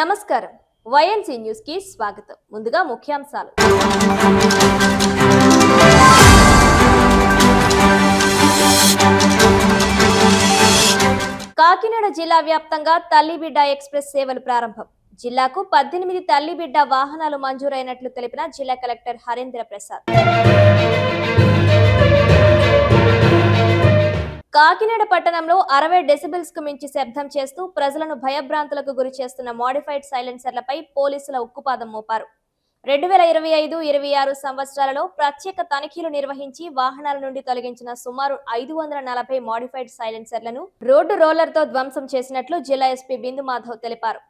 నమస్కారం YNC news కి స్వాగతం. ముందుగా ముఖ్యాంశాలు. కాకినాడ జిల్లా వ్యాప్తంగా తల్లిబిడ్డ ఎక్స్ప్రెస్ సేవలు ప్రారంభం. జిల్లాకు 18 తల్లిబిడ్డ వాహనాలు మంజూరైనట్లు తెలిపిన జిల్లా కలెక్టర్ హరేంద్ర ప్రసాద్. కాకినాడ పట్టణంలో 60 డెసిబెల్స్ కు మించి శబ్దం చేస్తూ ప్రజలను భయభ్రాంతులకు గురి చేస్తున్న మోడిఫైడ్ సైలెన్సర్లపై పోలీసుల ఉక్కుపాదం మోపారు. 2025-26 సంవత్సరాలలో ప్రత్యేక తనిఖీలు నిర్వహించి వాహనాల నుండి తొలగించిన సుమారు 540 మోడిఫైడ్ సైలెన్సర్లను రోడ్డు రోలర్తో ధ్వంసం చేసినట్లు జిల్లా ఎస్పీ బిందు మాధవ్ తెలిపారు.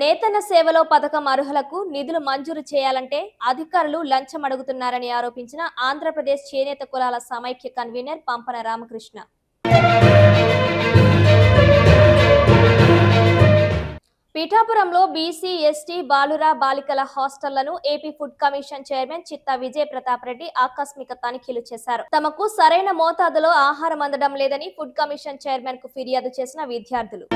నేతన్న సేవలో పథకం అర్హులకు నిధులు మంజూరు చేయాలంటే అధికారులు లంచం అడుగుతున్నారని ఆరోపించిన ఆంధ్రప్రదేశ్ చేనేత కులాల సమైక్య కన్వీనర్ పంపన రామకృష్ణ. పిఠాపురంలో బీసీ, ఎస్టీ, బాలుర, బాలికల హాస్టళ్లను ఏపీ ఫుడ్ కమిషన్ చైర్మన్ చిత్తా విజయ్ ప్రతాప్ రెడ్డి ఆకస్మిక తనిఖీలు చేశారు. తమకు సరైన మోతాదులో ఆహారం అందడం లేదని ఫుడ్ కమిషన్ చైర్మన్ కు ఫిర్యాదు చేసిన విద్యార్థులు.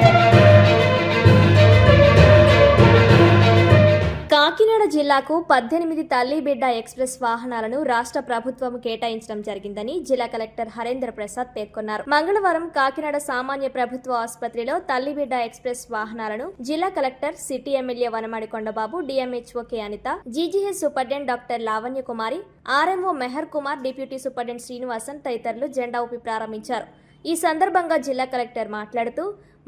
కాకినాడ జిల్లాకు 18 తల్లిబిడ్డ ఎక్స్ప్రెస్ వాహనాలను రాష్ట్ర ప్రభుత్వం కేటాయించడం జరిగిందని జిల్లా కలెక్టర్ హరేంద్ర ప్రసాద్ పేర్కొన్నారు. మంగళవారం కాకినాడ సామాన్య ప్రభుత్వ ఆసుపత్రిలో తల్లిబిడ్డ ఎక్స్ప్రెస్ వాహనాలను జిల్లా collector, city MLA Vanamadi Kondababu, DMHO K Anitha, GGH superintendent doctor Lavanya Kumari, RMO Mehar Kumar, deputy superintendent Srinivasan తదితరులు జెండా ఊపి ప్రారంభించారు. ఈ సందర్భంగా జిల్లా కలెక్టర్ మాట్లాడుతూ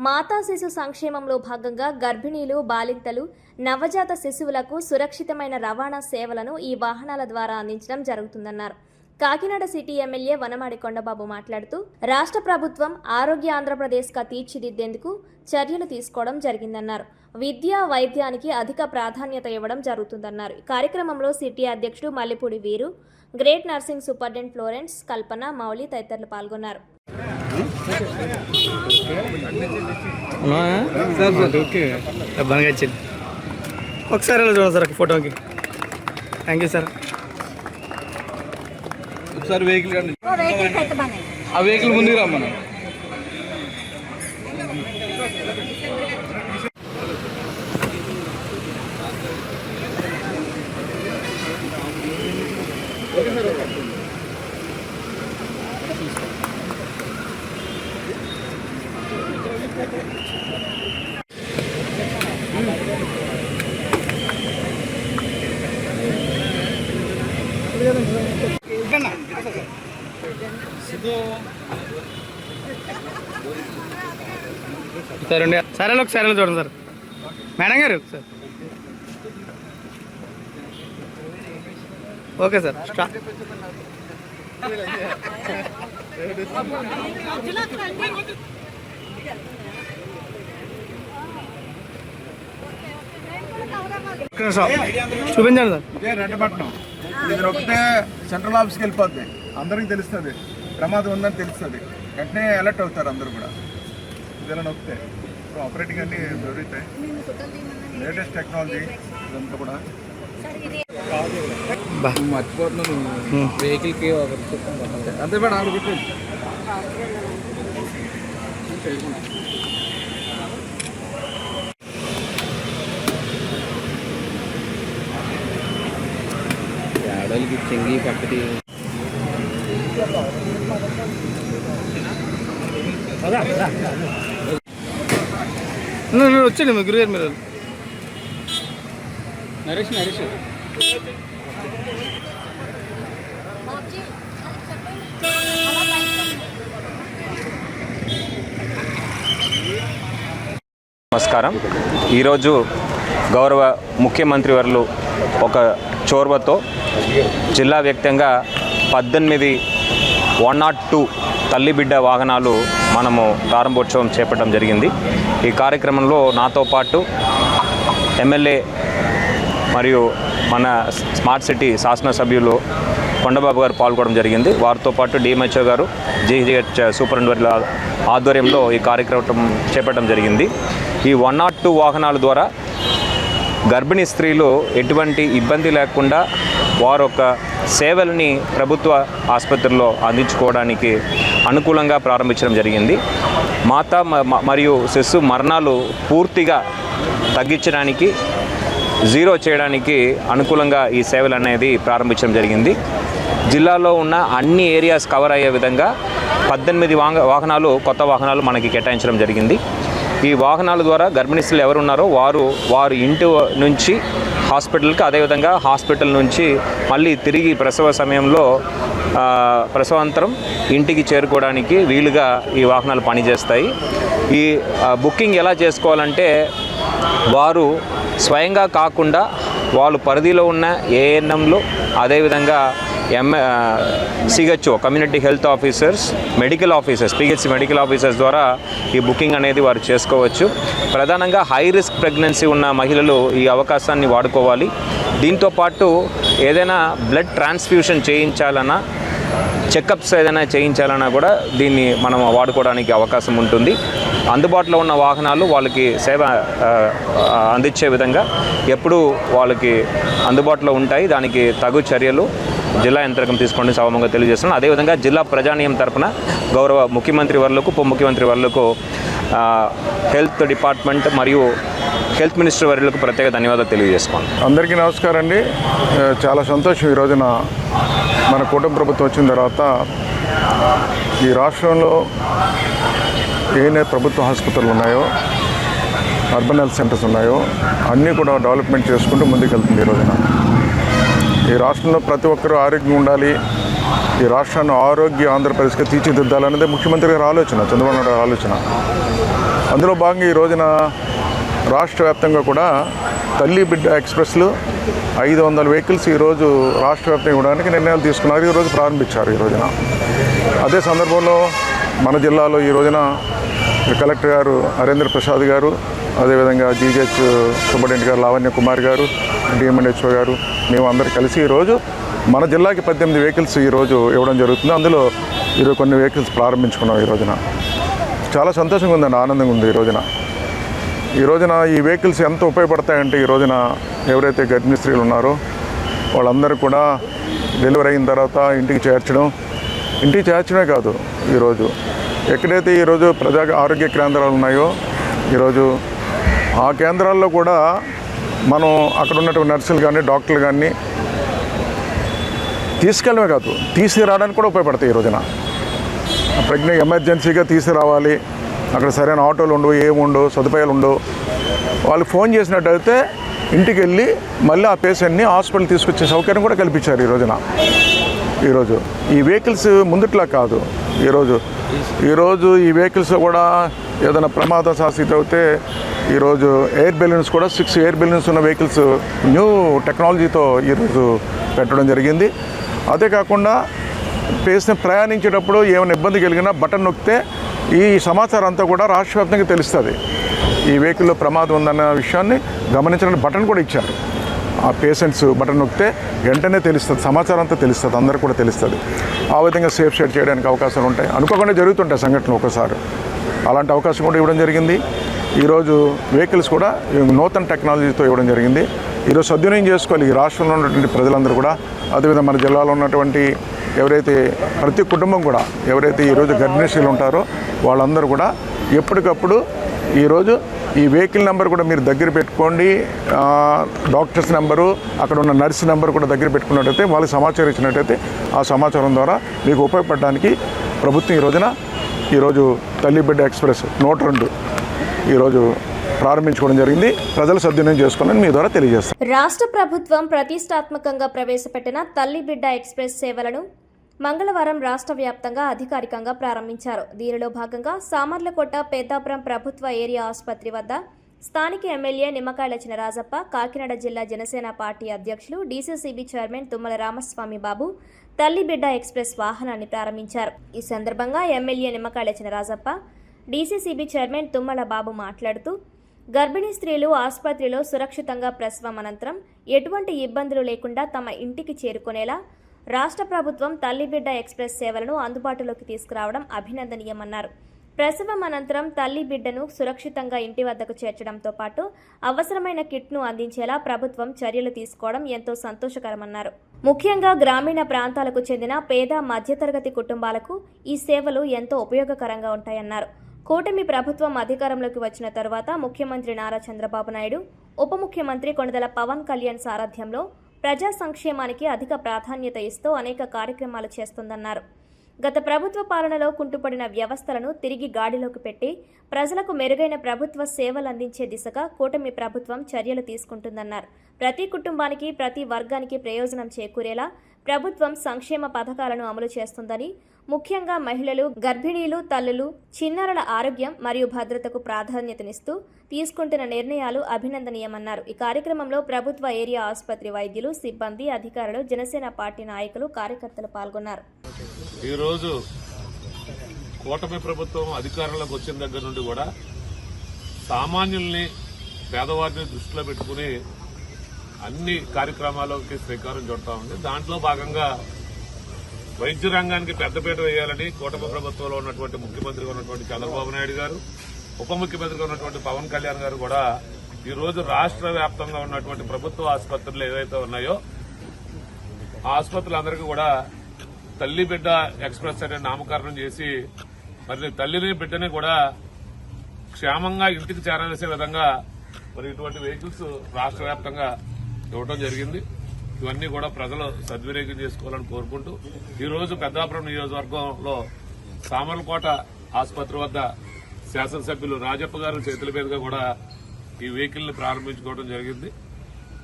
మాతా శిశు సంక్షేమంలో భాగంగా గర్భిణీలు, బాలింతలు, నవజాత శిశువులకు సురక్షితమైన రవాణా సేవలను ఈ వాహనాల ద్వారా అందించడం జరుగుతుందన్నారు. కాకినాడ సిటీ ఎమ్మెల్యే వనమాడి కొండబాబు మాట్లాడుతూ రాష్ట్ర ప్రభుత్వం ఆరోగ్య ఆంధ్రప్రదేశ్గా తీర్చిదిద్దేందుకు చర్యలు తీసుకోవడం జరిగిందన్నారు. విద్య, వైద్యానికి అధిక ప్రాధాన్యత ఇవ్వడం జరుగుతుందన్నారు. ఈ కార్యక్రమంలో సిటీ అధ్యక్షుడు మల్లిపూడి వీరు, గ్రేట్ నర్సింగ్ సూపరింటెండెంట్ ఫ్లోరెన్స్, కల్పన, మౌలి తదితరులు పాల్గొన్నారు. ఒకసారి చూడండి సార్ ఫోటోకి. Thank you sir. ఒకసారి వెహికల్ ఆ వెహికల్ ముందుకు రమ్మను. సరే ఒకసారి చూడండి సార్. మేడం గారు సార్. Okay sir. చూపించండి సార్. ఇదే రెడ్డపట్నం. ఇది ఒకటే సెంట్రల్ ఆఫీస్కి వెళ్ళిపోద్ది. అందరికి తెలుస్తుంది ప్రమాదం ఉందని తెలుస్తుంది. వెంటనే అలర్ట్ అవుతారు అందరూ కూడా. ఇదిలా నొక్కితే ఆపరేటింగ్ అన్ని దొరుకుతాయి. లేటెస్ట్ టెక్నాలజీ ఇదంతా కూడా. మర్చిపోతున్నాను వెహికల్కి అంతే మేడం. ఆవిడ పెట్టండి. ఆడవాళ్ళకి చెంగి పక్కటి వచ్చండి మీ గురుగారు. మీరు నరేష్ నమస్కారం. ఈరోజు గౌరవ ముఖ్యమంత్రి వర్యులు ఒక చొరవతో జిల్లా వ్యాప్తంగా 18 102 తల్లిబిడ్డ వాహనాలు మనము ప్రారంభోత్సవం చేపట్టడం జరిగింది. ఈ కార్యక్రమంలో నాతో పాటు ఎమ్మెల్యే మరియు మన స్మార్ట్ సిటీ శాసనసభ్యులు కొండబాబు గారు పాల్గొనడం జరిగింది. వారితో పాటు డిఎంహెచ్ఓ గారు, జీజీహెచ్ సూపరింటెండెంట్ ఆధ్వర్యంలో ఈ కార్యక్రమం చేపట్టడం జరిగింది. ఈ 102 వాహనాల ద్వారా గర్భిణీ స్త్రీలు ఎటువంటి ఇబ్బంది లేకుండా వారు ఒక సేవల్ని ప్రభుత్వ ఆసుపత్రుల్లో అందించుకోవడానికి అనుకూలంగా ప్రారంభించడం జరిగింది. మాతా మరియు శిశు మరణాలు పూర్తిగా తగ్గించడానికి, జీరో చేయడానికి అనుకూలంగా ఈ సేవలు అనేది ప్రారంభించడం జరిగింది. జిల్లాలో ఉన్న అన్ని ఏరియాస్ కవర్ అయ్యే విధంగా 18 వాహనాలు, కొత్త వాహనాలు మనకి కేటాయించడం జరిగింది. ఈ వాహనాల ద్వారా గర్భిణీ స్త్రీలు ఎవరున్నారో వారు ఇంటి నుంచి హాస్పిటల్కి, అదేవిధంగా హాస్పిటల్ నుంచి మళ్ళీ తిరిగి ప్రసవ సమయంలో ప్రసవాంతరం ఇంటికి చేరుకోవడానికి వీలుగా ఈ వాహనాలు పనిచేస్తాయి. ఈ బుకింగ్ ఎలా చేసుకోవాలంటే, వారు స్వయంగా కాకుండా వాళ్ళు పరిధిలో ఉన్న ఏఎన్ఎంలు, అదేవిధంగా CHO community health officers, medical officers, PHC medical officers ద్వారా ఈ బుకింగ్ అనేది వారు చేసుకోవచ్చు. ప్రధానంగా హై రిస్క్ ప్రెగ్నెన్సీ ఉన్న మహిళలు ఈ అవకాశాన్ని వాడుకోవాలి. దీంతోపాటు ఏదైనా బ్లడ్ ట్రాన్స్ఫ్యూషన్ చేయించాలన్నా, చెకప్స్ ఏదైనా చేయించాలన్నా కూడా దీన్ని మనం వాడుకోవడానికి అవకాశం ఉంటుంది. అందుబాటులో ఉన్న వాహనాలు వాళ్ళకి సేవ అందించే విధంగా ఎప్పుడూ వాళ్ళకి అందుబాటులో ఉంటాయి. దానికి తగు చర్యలు జిల్లా యంత్రాంగం తీసుకోండి సభముగా తెలియజేస్తున్నాను. అదేవిధంగా జిల్లా ప్రజానీయం తరపున గౌరవ ముఖ్యమంత్రి వర్లకు, ఉప ముఖ్యమంత్రి వర్లకు, హెల్త్ డిపార్ట్మెంట్ మరియు హెల్త్ మినిస్టర్ వర్యులకు ప్రత్యేక ధన్యవాదాలు తెలియజేసుకోండి. అందరికీ నమస్కారం అండి. చాలా సంతోషం. ఈ రోజున మన కూటమి ప్రభుత్వం వచ్చిన తర్వాత ఈ రాష్ట్రంలో ఏ ప్రభుత్వ ఆసుపత్రులు ఉన్నాయో, అర్బన్ హెల్త్ సెంటర్స్ ఉన్నాయో అన్నీ కూడా డెవలప్మెంట్ చేసుకుంటూ ముందుకెళ్తుంది. ఈ రోజున ఈ రాష్ట్రంలో ప్రతి ఒక్కరూ ఆరోగ్యంగా ఉండాలి, ఈ రాష్ట్రాన్ని ఆరోగ్య ఆంధ్రప్రదేశ్గా తీర్చిదిద్దాలనేది ముఖ్యమంత్రి గారి ఆలోచన, చంద్రబాబు నాయుడు గారి ఆలోచన. అందులో భాగంగా ఈ రోజున రాష్ట్ర వ్యాప్తంగా కూడా తల్లి బిడ్డ ఎక్స్ప్రెస్లు 500 వెహికల్స్ ఈరోజు రాష్ట్ర వ్యాప్తంగా ఇవ్వడానికి నిర్ణయాలు తీసుకున్నారు. ఈరోజు ప్రారంభించారు. ఈ రోజున అదే సందర్భంలో మన జిల్లాలో ఈ రోజున కలెక్టర్ గారు హరేంద్ర ప్రసాద్ గారు, అదేవిధంగా జీజెచ్ సూపరింటెండెంట్ గారు లావణ్య కుమార్ గారు, డిఎంఎన్హెచ్ఓ గారు, మేము అందరు కలిసి ఈరోజు మన జిల్లాకి 18 వెహికల్స్ ఈరోజు ఇవ్వడం జరుగుతుంది. అందులో ఈరోజు కొన్ని వెహికల్స్ ప్రారంభించుకున్నాం. ఈ రోజున చాలా సంతోషంగా ఉందండి, ఆనందంగా ఉంది. ఈ రోజున ఈ వెహికల్స్ ఎంత ఉపయోగపడతాయంటే, ఈ రోజున ఎవరైతే గర్భిణీ స్త్రీలు ఉన్నారో వాళ్ళందరూ కూడా డెలివరీ అయిన తర్వాత ఇంటికి చేర్చడమే కాదు, ఈరోజు ఎక్కడైతే ఈరోజు ప్రజా ఆరోగ్య కేంద్రాలు ఉన్నాయో ఈరోజు ఆ కేంద్రాల్లో కూడా మనం అక్కడ ఉన్నటువంటి నర్సులు కానీ, డాక్టర్లు కానీ తీసుకెళ్ళమే కాదు, తీసుకురావడానికి కూడా ఉపయోగపడతాయి. ఈ రోజున ప్రెగ్నెంట్ ఎమర్జెన్సీగా తీసుకురావాలి, అక్కడ సరైన ఆటోలు ఉండవు, ఏముండవు, సదుపాయాలు ఉండవు. వాళ్ళు ఫోన్ చేసినట్టయితే ఇంటికి వెళ్ళి మళ్ళీ ఆ పేషెంట్ని హాస్పిటల్ తీసుకొచ్చే సౌకర్యం కూడా కల్పించారు. ఈరోజు ఈ వెహికల్స్ ముందుట్లా కాదు. ఈరోజు ఈ వెహికల్స్ కూడా ఏదైనా ప్రమాదం శాస్త్రీత అయితే ఈరోజు ఎయిర్ బెలూన్స్ కూడా 6 ఎయిర్ బెలూన్స్ ఉన్న వెహికల్స్ న్యూ టెక్నాలజీతో ఈరోజు పెట్టడం జరిగింది. అదే కాకుండా పేషెంట్ ప్రయాణించేటప్పుడు ఏమైనా ఇబ్బంది కలిగినా బటన్ నొక్కితే ఈ సమాచారం అంతా కూడా రాష్ట్ర వ్యాప్తంగా తెలుస్తుంది. ఈ వెహికల్లో ప్రమాదం ఉందన్న విషయాన్ని గమనించడానికి బటన్ కూడా ఇచ్చారు. ఆ పేషెంట్స్ బటన్ నొక్కితే వెంటనే తెలుస్తుంది, సమాచారం అంతా తెలుస్తుంది, అందరికీ కూడా తెలుస్తుంది. ఆ విధంగా సేఫ్ షేర్ చేయడానికి అవకాశాలు ఉంటాయి. అనుకోకుండా జరుగుతుంటాయి సంఘటనలు ఒకసారి, అలాంటి అవకాశం కూడా ఇవ్వడం జరిగింది. ఈరోజు వెహికల్స్ కూడా నూతన టెక్నాలజీతో ఇవ్వడం జరిగింది. ఈరోజు సద్వినియోగం చేసుకోవాలి ఈ రాష్ట్రంలో ఉన్నటువంటి ప్రజలందరూ కూడా. అదేవిధంగా మన జిల్లాలో ఉన్నటువంటి ఎవరైతే ప్రతి కుటుంబం కూడా ఎవరైతే ఈరోజు గర్భిణీ స్త్రీలు ఉంటారో వాళ్ళందరూ కూడా ఎప్పటికప్పుడు ఈరోజు ఈ వెహికల్ నెంబర్ కూడా మీరు దగ్గర పెట్టుకోండి. డాక్టర్స్ నెంబరు, అక్కడ ఉన్న నర్స్ నెంబర్ కూడా దగ్గర పెట్టుకున్నట్టయితే వాళ్ళకి సమాచారం ఇచ్చినట్టయితే ఆ సమాచారం ద్వారా మీకు ఉపయోగపడడానికి ప్రభుత్వం ఈరోజు తల్లి బిడ్డ ఎక్స్ప్రెస్ 102 ఈరోజు ప్రారంభించుకోవడం జరిగింది. ప్రజలు సద్వినియోగం చేసుకోవాలని మీ ద్వారా తెలియజేస్తాం. రాష్ట్ర ప్రభుత్వం ప్రతిష్టాత్మకంగా ప్రవేశపెట్టిన తల్లి బిడ్డ ఎక్స్ప్రెస్ సేవలను మంగళవారం రాష్ట్ర వ్యాప్తంగా అధికారికంగా ప్రారంభించారు. దీనిలో భాగంగా సామర్లకోట పెద్దాపురం ప్రభుత్వ ఏరియా ఆసుపత్రి వద్ద స్థానిక ఎమ్మెల్యే నిమ్మకాయల చినరాజప్ప, కాకినాడ జిల్లా జనసేన పార్టీ అధ్యక్షులు డీసీసీబీ చైర్మన్ తుమ్మల రామస్వామి బాబు తల్లి బిడ్డ ఎక్స్ప్రెస్ వాహనాన్ని ప్రారంభించారు. ఈ సందర్భంగా MLA Nimmakayala Chinarajappa, DCCB chairman Tummala బాబు మాట్లాడుతూ, గర్భిణీ స్త్రీలు ఆసుపత్రిలో సురక్షితంగా ప్రసవం అనంతరం ఎటువంటి ఇబ్బందులు లేకుండా తమ ఇంటికి చేరుకునేలా రాష్ట్ర ప్రభుత్వం తల్లి బిడ్డ ఎక్స్ప్రెస్ సేవలను అందుబాటులోకి తీసుకురావడం అభినందనీయమన్నారు. ప్రసవం అనంతరం తల్లి బిడ్డను సురక్షితంగా ఇంటి వద్దకు చేర్చడంతో పాటు అవసరమైన కిట్ను అందించేలా ప్రభుత్వం చర్యలు తీసుకోవడం ఎంతో సంతోషకరమన్నారు. ముఖ్యంగా గ్రామీణ ప్రాంతాలకు చెందిన పేద మధ్యతరగతి కుటుంబాలకు ఈ సేవలు ఎంతో ఉపయోగకరంగా ఉంటాయన్నారు. కూటమి ప్రభుత్వం అధికారంలోకి వచ్చిన తరువాత ముఖ్యమంత్రి నారా చంద్రబాబు నాయుడు, ఉప ముఖ్యమంత్రి కొణిదెల పవన్ కళ్యాణ్ సారథ్యంలో ప్రజా సంక్షేమానికి అధిక ప్రాధాన్యత ఇస్తూ అనేక కార్యక్రమాలు చేస్తుందన్నారు. గత ప్రభుత్వ పాలనలో కుంటుపడిన వ్యవస్థలను తిరిగి గాడిలోకి పెట్టి ప్రజలకు మెరుగైన ప్రభుత్వ సేవలు అందించే దిశగా కూటమి ప్రభుత్వం చర్యలు తీసుకుంటుందన్నారు. ప్రతి కుటుంబానికి, ప్రతి వర్గానికి ప్రయోజనం చేకూరేలా ప్రభుత్వం సంక్షేమ పథకాలను అమలు చేస్తుందని, ముఖ్యంగా మహిళలు, గర్భిణీలు, తల్లులు, చిన్నారుల ఆరోగ్యం మరియు భద్రతకు ప్రాధాన్యతనిస్తూ తీసుకుంటున్న నిర్ణయాలు అభినందనీయమన్నారు. ఈ కార్యక్రమంలో ప్రభుత్వ ఏరియా ఆసుపత్రి వైద్యులు, సిబ్బంది, అధికారులు, జనసేన పార్టీ నాయకులు, కార్యకర్తలు పాల్గొన్నారు. ఈరోజు కూటమి ప్రభుత్వం అధికారంలోకి వచ్చిన దగ్గర నుండి కూడా సామాన్యుల్ని, పేదవారిని దృష్టిలో పెట్టుకుని అన్ని కార్యక్రమాలకి శ్రీకారం చుడతా ఉంది. దాంట్లో భాగంగా వైద్య రంగానికి పెద్దపీట వేయాలని కూటమి ప్రభుత్వంలో ఉన్నటువంటి ముఖ్యమంత్రిగా ఉన్నటువంటి చంద్రబాబు నాయుడు గారు, ఉప ముఖ్యమంత్రిగా ఉన్నటువంటి పవన్ కళ్యాణ్ గారు కూడా ఈ రోజు రాష్ట్ర వ్యాప్తంగా ఉన్నటువంటి ప్రభుత్వ ఆసుపత్రులు ఏవైతే ఉన్నాయో ఆ ఆసుపత్రులందరికీ కూడా తల్లి బిడ్డ ఎక్స్ప్రెస్ అనే నామకరణం చేసి మరి తల్లిని బిడ్డని కూడా క్షేమంగా ఇంటికి చేరవేసే విధంగా మరి ఇటువంటి వెహికల్స్ రాష్ట్ర వ్యాప్తంగా ఇవ్వడం జరిగింది. ఇవన్నీ కూడా ప్రజలు సద్వినియోగం చేసుకోవాలని కోరుకుంటూ ఈ రోజు పెద్దాపురం నియోజకవర్గంలో సామర్లకోట ఆసుపత్రి వద్ద శాసనసభ్యులు రాజప్ప గారి చేతుల మీదుగా కూడా ఈ వెహికల్ ని ప్రారంభించుకోవడం జరిగింది.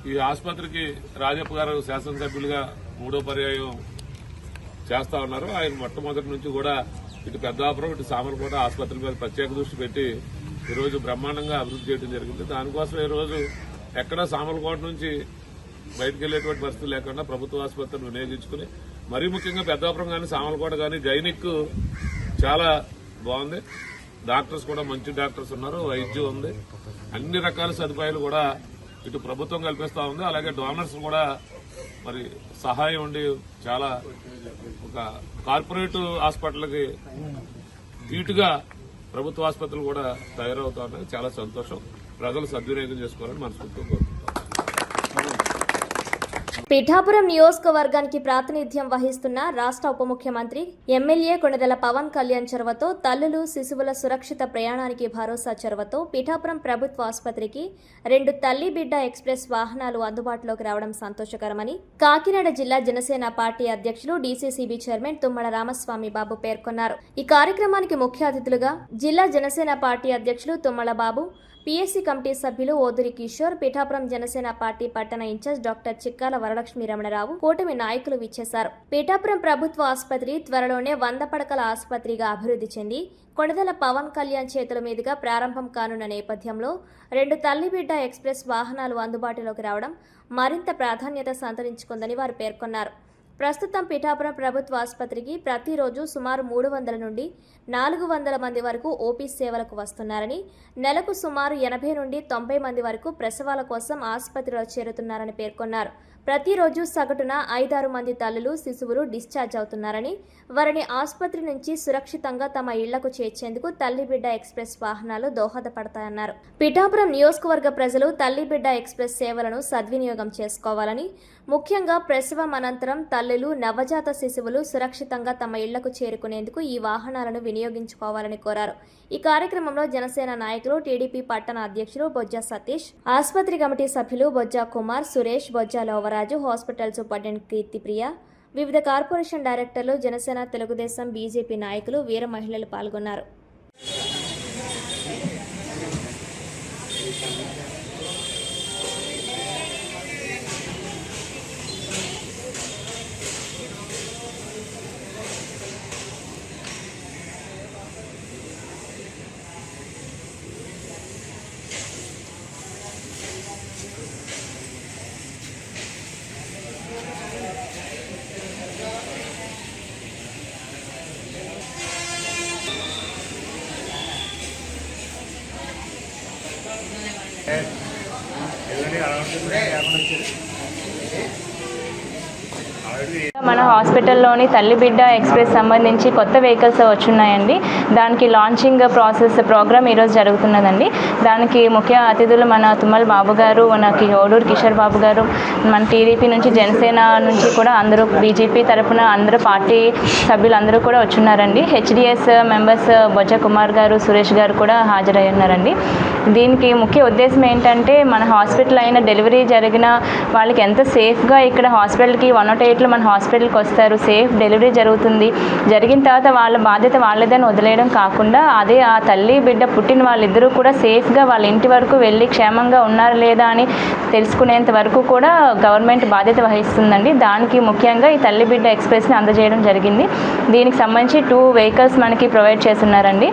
ఈ ఆసుపత్రికి రాజప్ప గారు శాసనసభ్యులుగా 3వ పర్యాయం చేస్తా ఉన్నారు. ఆయన మొట్టమొదటి నుంచి కూడా ఇటు పెద్దాపురం, ఇటు సామర్లకోట ఆసుపత్రుల మీద ప్రత్యేక దృష్టి పెట్టి ఈరోజు బ్రహ్మాండంగా అభివృద్ధి చేయడం జరిగింది. దానికోసం ఈరోజు ఎక్కడ సామర్లకోట నుంచి బయటకు వెళ్లేటువంటి పరిస్థితి లేకుండా ప్రభుత్వ ఆసుపత్రిని వినియోగించుకుని, మరీ ముఖ్యంగా పెద్దాపురం కానీ సామర్లకోట కానీ గైనిక్ చాలా బాగుంది. డాక్టర్స్ కూడా మంచి డాక్టర్స్ ఉన్నారు, వైద్యం ఉంది, అన్ని రకాల సదుపాయాలు కూడా ఇటు ప్రభుత్వం కల్పిస్తా ఉంది. అలాగే డోనర్స్ కూడా మరి సహాయం ఉండి చాలా ఒక కార్పొరేట్ హాస్పిటల్కి ధీటుగా ప్రభుత్వ ఆసుపత్రులు కూడా తయారవుతా ఉన్నాయి. చాలా సంతోషం. ప్రజలు సద్వినియోగం చేసుకోవాలని మనస్ఫూర్తిగా కోరుకుంటున్నాం. పిఠాపురం నియోజకవర్గానికి ప్రాతినిధ్యం వహిస్తున్న రాష్ట్ర ఉప ముఖ్యమంత్రి, ఎమ్మెల్యే కొణిదెల పవన్ కళ్యాణ్ చొరవతో తల్లులు, శిశువుల సురక్షిత ప్రయాణానికి భరోసా చొరవతో పిఠాపురం ప్రభుత్వ ఆసుపత్రికి 2 తల్లి బిడ్డ ఎక్స్ప్రెస్ వాహనాలు అందుబాటులోకి రావడం సంతోషకరమని కాకినాడ జిల్లా జనసేన పార్టీ అధ్యక్షులు, డీసీసీబీ చైర్మన్ తుమ్మల రామస్వామి బాబు పేర్కొన్నారు. ఈ కార్యక్రమానికి ముఖ్య అతిథులుగా జిల్లా జనసేన పార్టీ అధ్యక్షులు తుమ్మల బాబు, పీఎస్సీ కమిటీ సభ్యులు ఓదురి కిషోర్, పిఠాపురం జనసేన పార్టీ పట్టణ ఇన్ఛార్జ్ డాక్టర్ చిక్కాల వరలక్ష్మి రమణరావు, కూటమి నాయకులు విచ్చేశారు. పిఠాపురం ప్రభుత్వ ఆసుపత్రి త్వరలోనే 100 పడకల ఆసుపత్రిగా అభివృద్ధి చెంది కొణిదెల పవన్ కళ్యాణ్ చేతుల మీదుగా ప్రారంభం కానున్న నేపథ్యంలో 2 తల్లి బిడ్డ ఎక్స్ప్రెస్ వాహనాలు అందుబాటులోకి రావడం మరింత ప్రాధాన్యత సంతరించుకుందని వారు పేర్కొన్నారు. ప్రస్తుతం పిఠాపురం ప్రభుత్వ ఆసుపత్రికి ప్రతిరోజు సుమారు 300 నుండి 400 మంది వరకు ఓపీ సేవలకు వస్తున్నారని, నెలకు సుమారు 80 నుండి 90 మంది వరకు ప్రసవాల కోసం ఆసుపత్రిలో చేరుతున్నారని పేర్కొన్నారు. ప్రతిరోజు సగటున 5-6 మంది తల్లులు, శిశువులు డిశ్చార్జ్ అవుతున్నారని, వారిని ఆసుపత్రి నుంచి సురక్షితంగా తమ ఇళ్లకు చేర్చేందుకు తల్లి బిడ్డ ఎక్స్ప్రెస్ వాహనాలు దోహదపడతాయన్నారు. పిఠాపురం నియోజకవర్గ ప్రజలు తల్లి బిడ్డ ఎక్స్ప్రెస్ సేవలను సద్వినియోగం చేసుకోవాలని, ముఖ్యంగా ప్రసవం అనంతరం తల్లులు, నవజాత శిశువులు సురక్షితంగా తమ ఇళ్లకు చేరుకునేందుకు ఈ వాహనాలను వినియోగించుకోవాలని కోరారు. ఈ కార్యక్రమంలో జనసేన నాయకులు, టీడీపీ పట్టణ అధ్యక్షులు బొజ్జా సతీష్, ఆసుపత్రి కమిటీ సభ్యులు బొజ్జా కుమార్, సురేష్, బొజ్జా లోవరాజు, హాస్పిటల్ సూపరింటెండెంట్ కీర్తిప్రియ, వివిధ కార్పొరేషన్ డైరెక్టర్లు, జనసేన, తెలుగుదేశం, బీజేపీ నాయకులు, వీర మహిళలు పాల్గొన్నారు. ఆవిడ మన హాస్పిటల్లోని తల్లి బిడ్డ ఎక్స్ప్రెస్ సంబంధించి కొత్త వెహికల్స్ వచ్చున్నాయండి. దానికి లాంచింగ్ ప్రోగ్రామ్ ఈరోజు జరుగుతున్నదండి. దానికి ముఖ్య అతిథులు మన తుమ్మల బాబు గారు, మనకి ఓడూరు కిషోర్ బాబు గారు, మన టీడీపీ నుంచి, జనసేన నుంచి కూడా అందరూ, బీజేపీ తరఫున అందరూ పార్టీ సభ్యులందరూ కూడా వచ్చున్నారండి. హెచ్డిఎస్ మెంబర్స్ బొజ్జ కుమార్ గారు, సురేష్ గారు కూడా హాజరై ఉన్నారండి. దీనికి ముఖ్య ఉద్దేశం ఏంటంటే మన హాస్పిటల్ అయిన డెలివరీ జరిగిన వాళ్ళకి ఎంత సేఫ్గా ఇక్కడ హాస్పిటల్కి 108లో మన హాస్పిటల్కి వస్తారు, సేఫ్ డెలివరీ జరుగుతుంది. జరిగిన తర్వాత వాళ్ళ బాధ్యత వాళ్ళదని వదిలేయడం కాకుండా అదే ఆ తల్లి బిడ్డ పుట్టిన వాళ్ళిద్దరూ కూడా సేఫ్గా వాళ్ళ ఇంటి వరకు వెళ్ళి క్షేమంగా ఉన్నారా లేదా అని తెలుసుకునేంత వరకు కూడా గవర్నమెంట్ బాధ్యత వహిస్తుందండి. దానికి ముఖ్యంగా ఈ తల్లి బిడ్డ ఎక్స్ప్రెస్ని అందజేయడం జరిగింది. దీనికి సంబంధించి 2 వెహికల్స్ మనకి ప్రొవైడ్ చేస్తున్నారండి.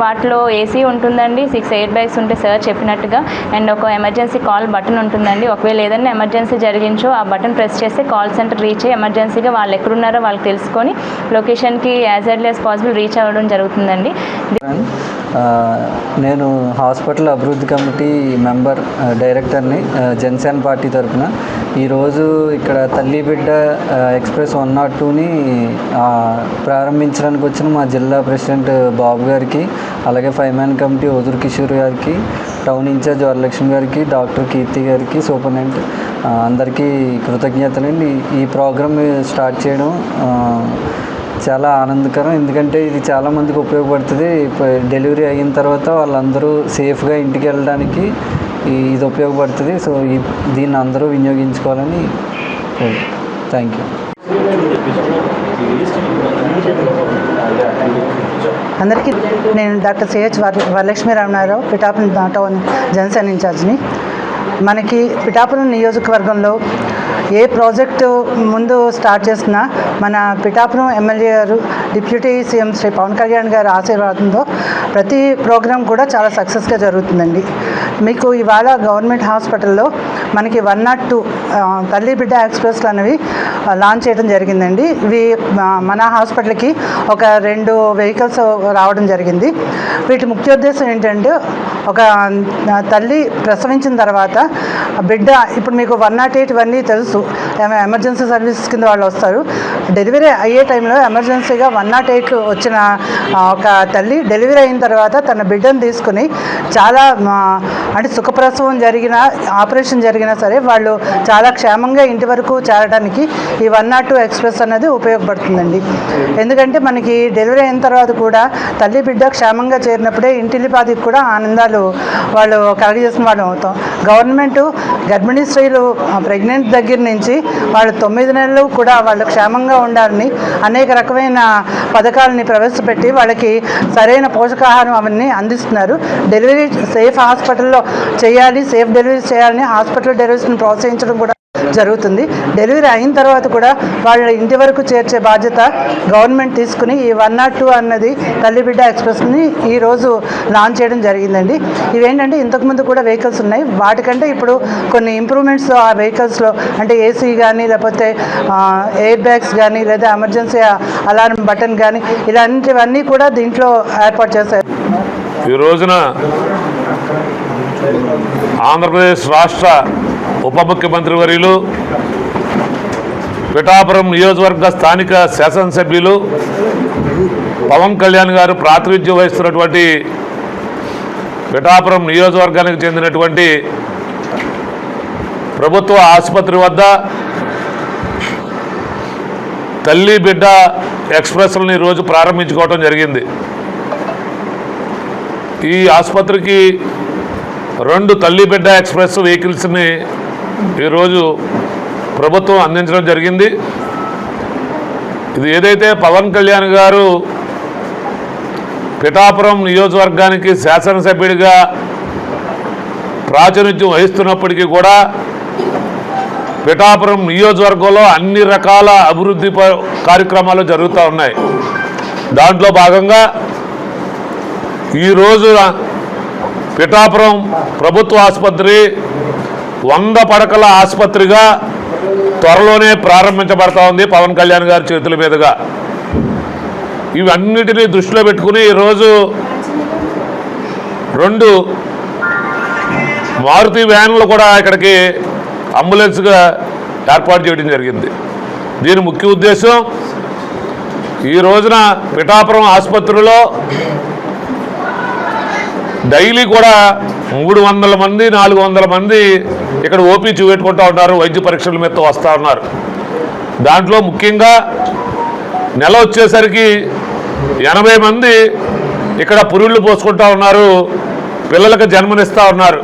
వాటిలో ఏసీ ఉంటుందండి, 6 ఎయిర్ బ్యాగ్స్ ఉంటాయి సార్ చెప్పినట్టుగా, అండ్ ఒక ఎమర్జెన్సీ కాల్ బటన్ ఉంటుందండి. ఒకవేళ ఏదైనా ఎమర్జెన్సీ జరిగించో ఆ బటన్ ప్రెస్ చేస్తే కాల్ సెంటర్ రీచ్ అయ్యి ఎమర్జెన్సీగా వాళ్ళు ఎక్కడున్నారో వాళ్ళు తెలుసుకొని లొకేషన్కి as early as possible reach అవ్వడం జరుగుతుందండి. నేను హాస్పిటల్ అభివృద్ధి కమిటీ మెంబర్, డైరెక్టర్ని జనసేన పార్టీ తరఫున ఈరోజు ఇక్కడ తల్లి బిడ్డ ఎక్స్ప్రెస్ 102ని ప్రారంభించడానికి వచ్చిన మా జిల్లా ప్రెసిడెంట్ బాబు గారికి, అలాగే 5 మ్యాన్ కమిటీ ఓదూరు కిషోర్ గారికి, టౌన్ ఇన్ఛార్జ్ వరలక్ష్మి గారికి, డాక్టర్ కీర్తి గారికి, సూపరింటెండెంట్ అందరికీ కృతజ్ఞతలండి. ఈ ప్రోగ్రామ్ స్టార్ట్ చేయడం చాలా ఆనందకరం, ఎందుకంటే ఇది చాలామందికి ఉపయోగపడుతుంది. డెలివరీ అయిన తర్వాత వాళ్ళందరూ సేఫ్గా ఇంటికి వెళ్ళడానికి ఇది ఉపయోగపడుతుంది. సో దీన్ని అందరూ వినియోగించుకోవాలని థ్యాంక్ యూ. అందరికీ నేను doctor CH Varalakshmi Ramanarao, Pithapuram town Janasena ఇన్ఛార్జ్ని. మనకి పిఠాపురం నియోజకవర్గంలో ఏ ప్రాజెక్టు ముందు స్టార్ట్ చేసినా మన పిఠాపురం ఎమ్మెల్యే గారు, డిప్యూటీ సీఎం శ్రీ పవన్ కళ్యాణ్ గారి ఆశీర్వాదంతో ప్రతి ప్రోగ్రాం కూడా చాలా సక్సెస్గా జరుగుతుందండి. మీకు ఇవాళ గవర్నమెంట్ హాస్పిటల్లో మనకి 102 తల్లి బిడ్డ ఎక్స్ప్రెస్లు అనేవి లాంచ్ చేయడం జరిగిందండి. ఇవి మన హాస్పిటల్కి ఒక 2 వెహికల్స్ రావడం జరిగింది. వీటి ముఖ్య ఉద్దేశం ఏంటంటే, ఒక తల్లి ప్రసవించిన తర్వాత బిడ్డ, ఇప్పుడు మీకు 108 ఇవన్నీ తెలుసు, ఎమర్జెన్సీ సర్వీసెస్ కింద వాళ్ళు వస్తారు. డెలివరీ అయ్యే టైంలో ఎమర్జెన్సీగా 108 వచ్చిన ఒక తల్లి డెలివరీ అయిన తర్వాత తన బిడ్డను తీసుకుని చాలా అంటే సుఖప్రసవం జరిగిన, ఆపరేషన్ జరిగినా సరే వాళ్ళు చాలా క్షేమంగా ఇంటి వరకు చేరడానికి ఈ 102 ఎక్స్ప్రెస్ అనేది ఉపయోగపడుతుందండి. ఎందుకంటే మనకి డెలివరీ అయిన తర్వాత కూడా తల్లి బిడ్డ క్షేమంగా చేరినప్పుడే ఇంటిల్లిపాదికి కూడా ఆనందాలు వాళ్ళు కలగజేసిన వాళ్ళు అవుతాం. గవర్నమెంట్ గర్భిణీ స్త్రీలు ప్రెగ్నెంట్ దగ్గర నుంచి వాళ్ళు 9 నెలలు కూడా వాళ్ళు క్షేమంగా ఉండాలని అనేక రకమైన పథకాలని ప్రవేశపెట్టి వాళ్ళకి సరైన పోషకాహారం అవన్నీ అందిస్తున్నారు. డెలివరీ సేఫ్ హాస్పిటల్లో చేయాలి, సేఫ్ డెలివరీ చేయాలని హాస్పిటల్ డెలివరీస్ని ప్రోత్సహించడం కూడా జరుగుతుంది. డెలివరీ అయిన తర్వాత కూడా వాళ్ళ ఇంటి వరకు చేర్చే బాధ్యత గవర్నమెంట్ తీసుకుని ఈ 102 అన్నది తల్లి బిడ్డ ఎక్స్ప్రెస్ని ఈరోజు లాంచ్ చేయడం జరిగిందండి. ఇవేంటంటే ఇంతకుముందు కూడా వెహికల్స్ ఉన్నాయి, వాటికంటే ఇప్పుడు కొన్ని ఇంప్రూవ్మెంట్స్ ఆ వెహికల్స్లో, అంటే ఏసీ కానీ, లేకపోతే ఎయిర్ బ్యాగ్స్ కానీ, లేదా ఎమర్జెన్సీ అలారం బటన్ కానీ, ఇలాంటివన్నీ కూడా దీంట్లో ఏర్పాటు చేశారు. ఈ రోజున ఆంధ్రప్రదేశ్ రాష్ట్ర ఉప ముఖ్యమంత్రి వర్యులు, పిఠాపురం నియోజకవర్గ స్థానిక శాసనసభ్యులు పవన్ కళ్యాణ్ గారు ప్రాతినిధ్యం వహిస్తున్నటువంటి పిఠాపురం నియోజకవర్గానికి చెందినటువంటి ప్రభుత్వ ఆసుపత్రి వద్ద తల్లి బిడ్డ ఎక్స్ప్రెస్లను ఈరోజు ప్రారంభించుకోవడం జరిగింది. ఈ ఆసుపత్రికి 2 తల్లి బిడ్డ ఎక్స్ప్రెస్ వెహికల్స్ని ఈరోజు ప్రభుత్వం అందించడం జరిగింది. ఇది ఏదైతే పవన్ కళ్యాణ్ గారు పిఠాపురం నియోజకవర్గానికి శాసనసభ్యుడిగా ప్రాతినిధ్యం వహిస్తున్నప్పటికీ కూడా పిఠాపురం నియోజకవర్గంలో అన్ని రకాల అభివృద్ధి కార్యక్రమాలు జరుగుతూ ఉన్నాయి. దాంట్లో భాగంగా ఈరోజు పిఠాపురం ప్రభుత్వ ఆసుపత్రి 100 పడకల ఆసుపత్రిగా త్వరలోనే ప్రారంభించబడతా ఉంది పవన్ కళ్యాణ్ గారి చేతుల మీదుగా. ఇవన్నిటినీ దృష్టిలో పెట్టుకుని ఈరోజు 2 మారుతి వ్యాన్లు కూడా ఇక్కడికి అంబులెన్స్గా ఏర్పాటు చేయడం జరిగింది. దీని ముఖ్య ఉద్దేశం ఈ రోజున పిఠాపురం ఆసుపత్రిలో డైలీ కూడా 300 మంది 400 మంది ఇక్కడ ఓపీ చూపెట్టుకుంటూ ఉన్నారు, వైద్య పరీక్షల మీద వస్తూ ఉన్నారు. దాంట్లో ముఖ్యంగా నెల వచ్చేసరికి 80 మంది ఇక్కడ పురుళ్ళు పోసుకుంటూ ఉన్నారు, పిల్లలకు జన్మనిస్తూ ఉన్నారు.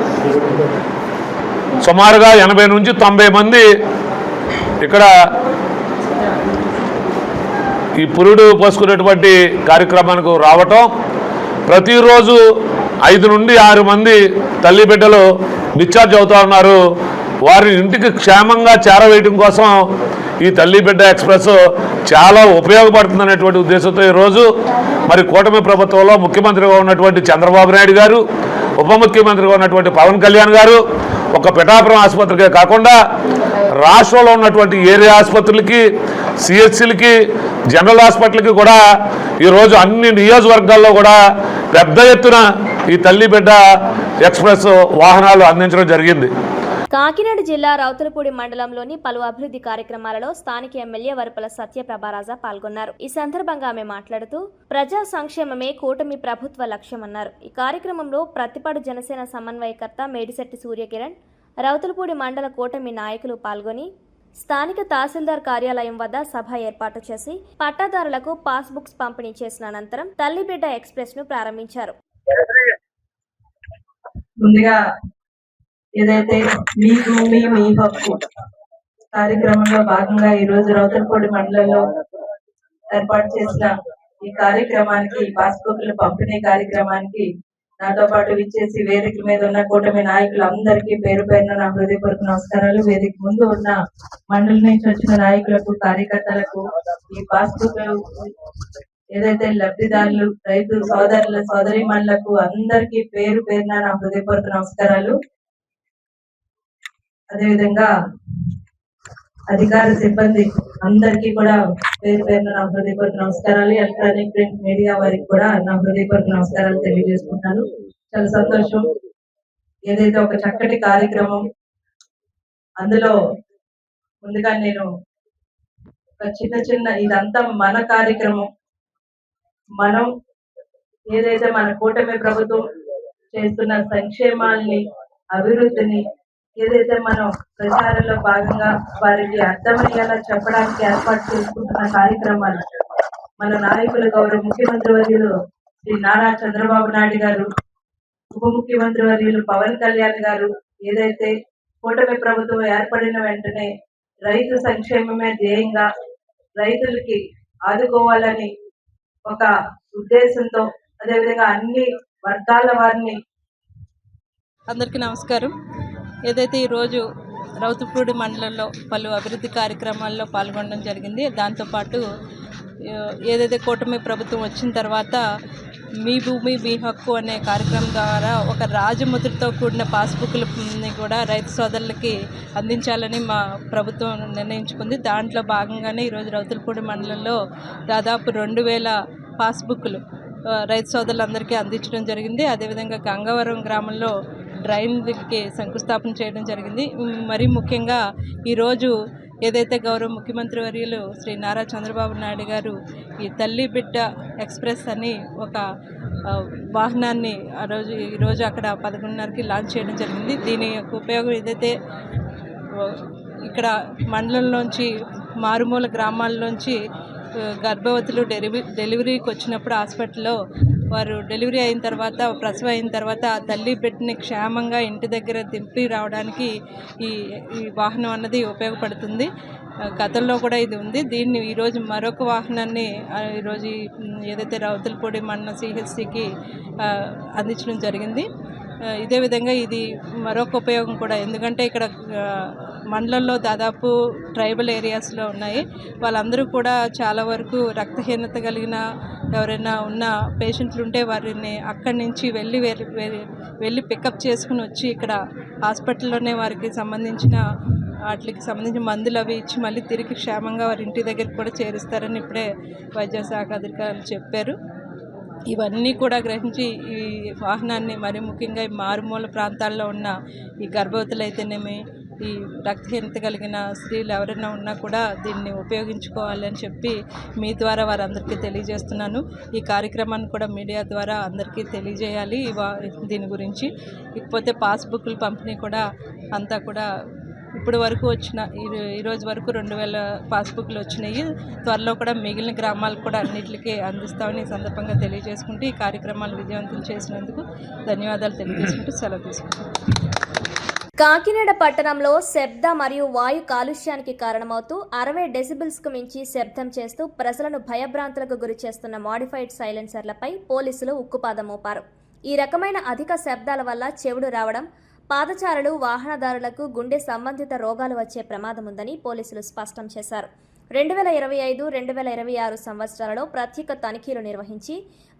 సుమారుగా 80 నుంచి 90 మంది ఇక్కడ ఈ పురుడు పోసుకునేటువంటి కార్యక్రమానికి రావటం, ప్రతిరోజు 5 నుండి 6 మంది తల్లి బిడ్డలు డిశ్చార్జ్ అవుతూ ఉన్నారు. వారి ఇంటికి క్షేమంగా చేరవేయడం కోసం ఈ తల్లి బిడ్డ ఎక్స్ప్రెస్ చాలా ఉపయోగపడుతుందనేటువంటి ఉద్దేశంతో ఈరోజు మరి కూటమి ప్రభుత్వంలో ముఖ్యమంత్రిగా ఉన్నటువంటి చంద్రబాబు నాయుడు గారు, ఉప ముఖ్యమంత్రిగా ఉన్నటువంటి పవన్ కళ్యాణ్ గారు ఒక పిఠాపురం ఆసుపత్రికే కాకుండా రాష్ట్రంలో ఉన్నటువంటి ఏరియా ఆసుపత్రులకి, సిహెచ్సిలకి, జనరల్ హాస్పిటల్కి కూడా ఈరోజు అన్ని నియోజకవర్గాల్లో కూడా పెద్ద ఎత్తున ఈ తల్లి బిడ్డ ఎక్స్ప్రెస్ వాహనాలు అందించడం జరిగింది. కాకినాడ జిల్లా రౌతులపూడి మండలంలోని పలు అభివృద్ధి కార్యక్రమాలలో స్థానిక ఎమ్మెల్యే వరపుల సత్యప్రభారాజ పాల్గొన్నారు. ఈ సందర్భంగా ఆమె మాట్లాడుతూ ప్రజా సంక్షేమమే కూటమి ప్రభుత్వ లక్ష్యమన్నారు. ఈ కార్యక్రమంలో ప్రతిపాడు జనసేన సమన్వయకర్త మేడిశెట్టి సూర్యకిరణ్, రౌతులపూడి మండల కూటమి నాయకులు పాల్గొని స్థానిక తహసీల్దార్ కార్యాలయం వద్ద సభ ఏర్పాటు చేసి పట్టాదారులకు పాస్ బుక్స్ పంపిణీ చేసిన అనంతరం తల్లిబిడ్డ ఎక్స్ప్రెస్ ను ప్రారంభించారు. ముందుగా ఏదైతే మీ భూమి మీ హక్కు కార్యక్రమంలో భాగంగా ఈరోజు రౌతులపూడి మండలంలో ఏర్పాటు చేసిన ఈ కార్యక్రమానికి, పాస్బుక్ల పంపిణీ కార్యక్రమానికి నాతో పాటు విచ్చేసి వేదిక మీద ఉన్న కూటమి నాయకులందరికీ పేరు పేరున నా హృదయపూర్వక నమస్కారాలు. వేదిక ముందు ఉన్న మండలి నుంచి వచ్చిన నాయకులకు, కార్యకర్తలకు, ఈ పాస్బుక్ ఏదైతే లబ్ధిదారులు, రైతు సోదరుల సోదరీమణులకు అందరికీ పేరు పేరున నా హృదయపూర్వక నమస్కారాలు. అదేవిధంగా అధికార సిబ్బంది అందరికీ కూడా పేరు పేరున నా హృదయపూర్వక నమస్కారాలు. ఎలక్ట్రానిక్ ప్రింట్ మీడియా వారికి కూడా నా హృదయపూర్వక నమస్కారాలు తెలియజేసుకుంటాను. చాలా సంతోషం. ఏదైతే ఒక చక్కటి కార్యక్రమం, అందులో ముందుగా నేను ఒక చిన్న ఇదంతా మన కార్యక్రమం, మనం ఏదైతే మన కూటమి ప్రభుత్వం చేస్తున్న సంక్షేమాల్ని, అభివృద్ధిని ఏదైతే మనం ప్రచారంలో భాగంగా వారికి అర్థమయ్యేలా చెప్పడానికి ఏర్పాటు చేసుకుంటున్న కార్యక్రమాలు, మన నాయకులు గౌరవ ముఖ్యమంత్రి వర్యులు శ్రీ నారా చంద్రబాబు నాయుడు గారు, ఉప ముఖ్యమంత్రి వర్యులు పవన్ కళ్యాణ్ గారు ఏదైతే కూటమి ప్రభుత్వం ఏర్పడిన వెంటనే రైతు సంక్షేమమే ధ్యేయంగా రైతులకి ఆదుకోవాలని ఒక ఉద్దేశంతో, అదేవిధంగా అన్ని వర్గాల వారిని. అందరికీ నమస్కారం. ఏదైతే ఈరోజు రౌతులపూడి మండలంలో పలు అభివృద్ధి కార్యక్రమాల్లో పాల్గొనడం జరిగింది. దాంతోపాటు ఏదైతే కూటమి ప్రభుత్వం వచ్చిన తర్వాత మీ భూమి మీ హక్కు అనే కార్యక్రమం ద్వారా ఒక రాజముద్రతో కూడిన పాస్బుక్లని కూడా రైతు సోదరులకి అందించాలని మా ప్రభుత్వం నిర్ణయించుకుంది. దాంట్లో భాగంగానే ఈరోజు రౌతులపూడి మండలంలో దాదాపు 2000 పాస్బుక్లు రైతు సోదరులందరికీ అందించడం జరిగింది. అదేవిధంగా గంగవరం గ్రామంలో డ్రైన్కి శంకుస్థాపన చేయడం జరిగింది. మరీ ముఖ్యంగా ఈరోజు ఏదైతే గౌరవ ముఖ్యమంత్రి వర్యులు శ్రీ నారా చంద్రబాబు నాయుడు గారు ఈ తల్లి బిడ్డ ఎక్స్ప్రెస్ అని ఒక వాహనాన్ని ఈరోజు అక్కడ 11:30కి లాంచ్ చేయడం జరిగింది. దీని యొక్క ఉపయోగం ఏదైతే ఇక్కడ మండలంలోంచి, మారుమూల గ్రామాల్లోంచి గర్భవతులు డెలివరీకి వచ్చినప్పుడు హాస్పిటల్లో వారు డెలివరీ అయిన తర్వాత, ప్రసవం అయిన తర్వాత ఆ తల్లి బిడ్డని క్షేమంగా ఇంటి దగ్గర దింపి రావడానికి ఈ వాహనం అన్నది ఉపయోగపడుతుంది. గతంలో కూడా ఇది ఉంది. దీన్ని ఈరోజు మరొక వాహనాన్ని ఈరోజు ఏదైతే రౌతులపూడి మండలం సిహెచ్సికి అందించడం జరిగింది. ఇదే విధంగా ఇది మరొక ఉపయోగం కూడా, ఎందుకంటే ఇక్కడ మండలంలో దాదాపు ట్రైబల్ ఏరియాస్లో ఉన్నాయి. వాళ్ళందరూ కూడా చాలా వరకు రక్తహీనత కలిగిన ఎవరైనా ఉన్న పేషెంట్లు ఉంటే వారిని అక్కడి నుంచి వెళ్ళి పికప్ చేసుకుని వచ్చి ఇక్కడ హాస్పిటల్లోనే వారికి సంబంధించిన మందులు అవి ఇచ్చి మళ్ళీ తిరిగి క్షేమంగా వారి ఇంటి దగ్గరికి కూడా చేరుస్తారని ఇప్పుడే వైద్య శాఖ అధికారులు చెప్పారు. ఇవన్నీ కూడా గ్రహించి ఈ వాహనాన్ని, మరి ముఖ్యంగా ఈ మారుమూల ప్రాంతాల్లో ఉన్న ఈ గర్భవతులు అయితేనేమి, ఈ రక్తహీనత కలిగిన స్త్రీలు ఎవరైనా ఉన్నా కూడా దీన్ని ఉపయోగించుకోవాలి అని చెప్పి మీ ద్వారా వారందరికీ తెలియజేస్తున్నాను. ఈ కార్యక్రమాన్ని కూడా మీడియా ద్వారా అందరికీ తెలియజేయాలి దీని గురించి. ఇకపోతే పాస్బుక్లు పంపిణీ కూడా అంతా కూడా ఇప్పుడు వరకు వచ్చిన ఈరోజు వరకు 2000 పాస్బుక్లు వచ్చినాయి. త్వరలో కూడా మిగిలిన గ్రామాలకు కూడా అన్నింటికి అందిస్తామని ఈ సందర్భంగా తెలియజేసుకుంటూ ఈ కార్యక్రమాలు విజయవంతం చేసినందుకు ధన్యవాదాలు తెలియజేసుకుంటూ సెలవు తీసుకుంటాం. కాకినాడ పట్టణంలో శబ్ద మరియు వాయు కాలుష్యానికి కారణమవుతూ 60 డెసిబిల్స్కు మించి శబ్దం చేస్తూ ప్రజలను భయభ్రాంతులకు గురి చేస్తున్న మాడిఫైడ్ సైలెన్సర్లపై పోలీసులు ఉక్కుపాదం మోపారు. ఈ రకమైన అధిక శబ్దాల వల్ల చెవుడు రావడం, పాదచారులు వాహనదారులకు గుండె సంబంధిత రోగాలు వచ్చే ప్రమాదం ఉందని పోలీసులు స్పష్టం చేశారు. 2025-2026 సంవత్సరాలలో ప్రత్యేక తనిఖీలు నిర్వహించి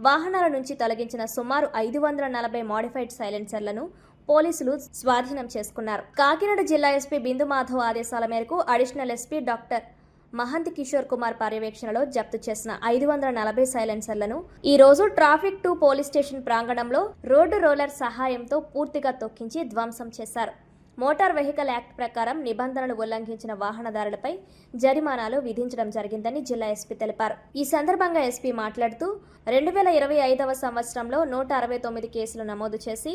వాహనాల నుంచి తొలగించిన సుమారు 540 మాడిఫైడ్ సైలెన్సర్లను పోలీసులు స్వాధీనం చేసుకున్నారు. కాకినాడ జిల్లా ఎస్పీ బిందు మాధవ్ ఆదేశాల మేరకు additional SP doctor Mahanti Kishore Kumar పర్యవేక్షణలో జప్తు చేసిన 540 సైలెన్సర్లను ఈ రోజు ట్రాఫిక్ 2 పోలీస్ స్టేషన్ ప్రాంగణంలో రోడ్డు రోలర్ సహాయంతో పూర్తిగా తొక్కించి ధ్వంసం చేశారు. మోటార్ వెహికల్ యాక్ట్ ప్రకారం నిబంధనలు ఉల్లంఘించిన వాహనదారులపై జరిమానాలు విధించడం జరిగిందని జిల్లా ఎస్పీ తెలిపారు. ఈ సందర్భంగా ఎస్పీ మాట్లాడుతూ 2025వ సంవత్సరంలో 169 కేసులు నమోదు చేసి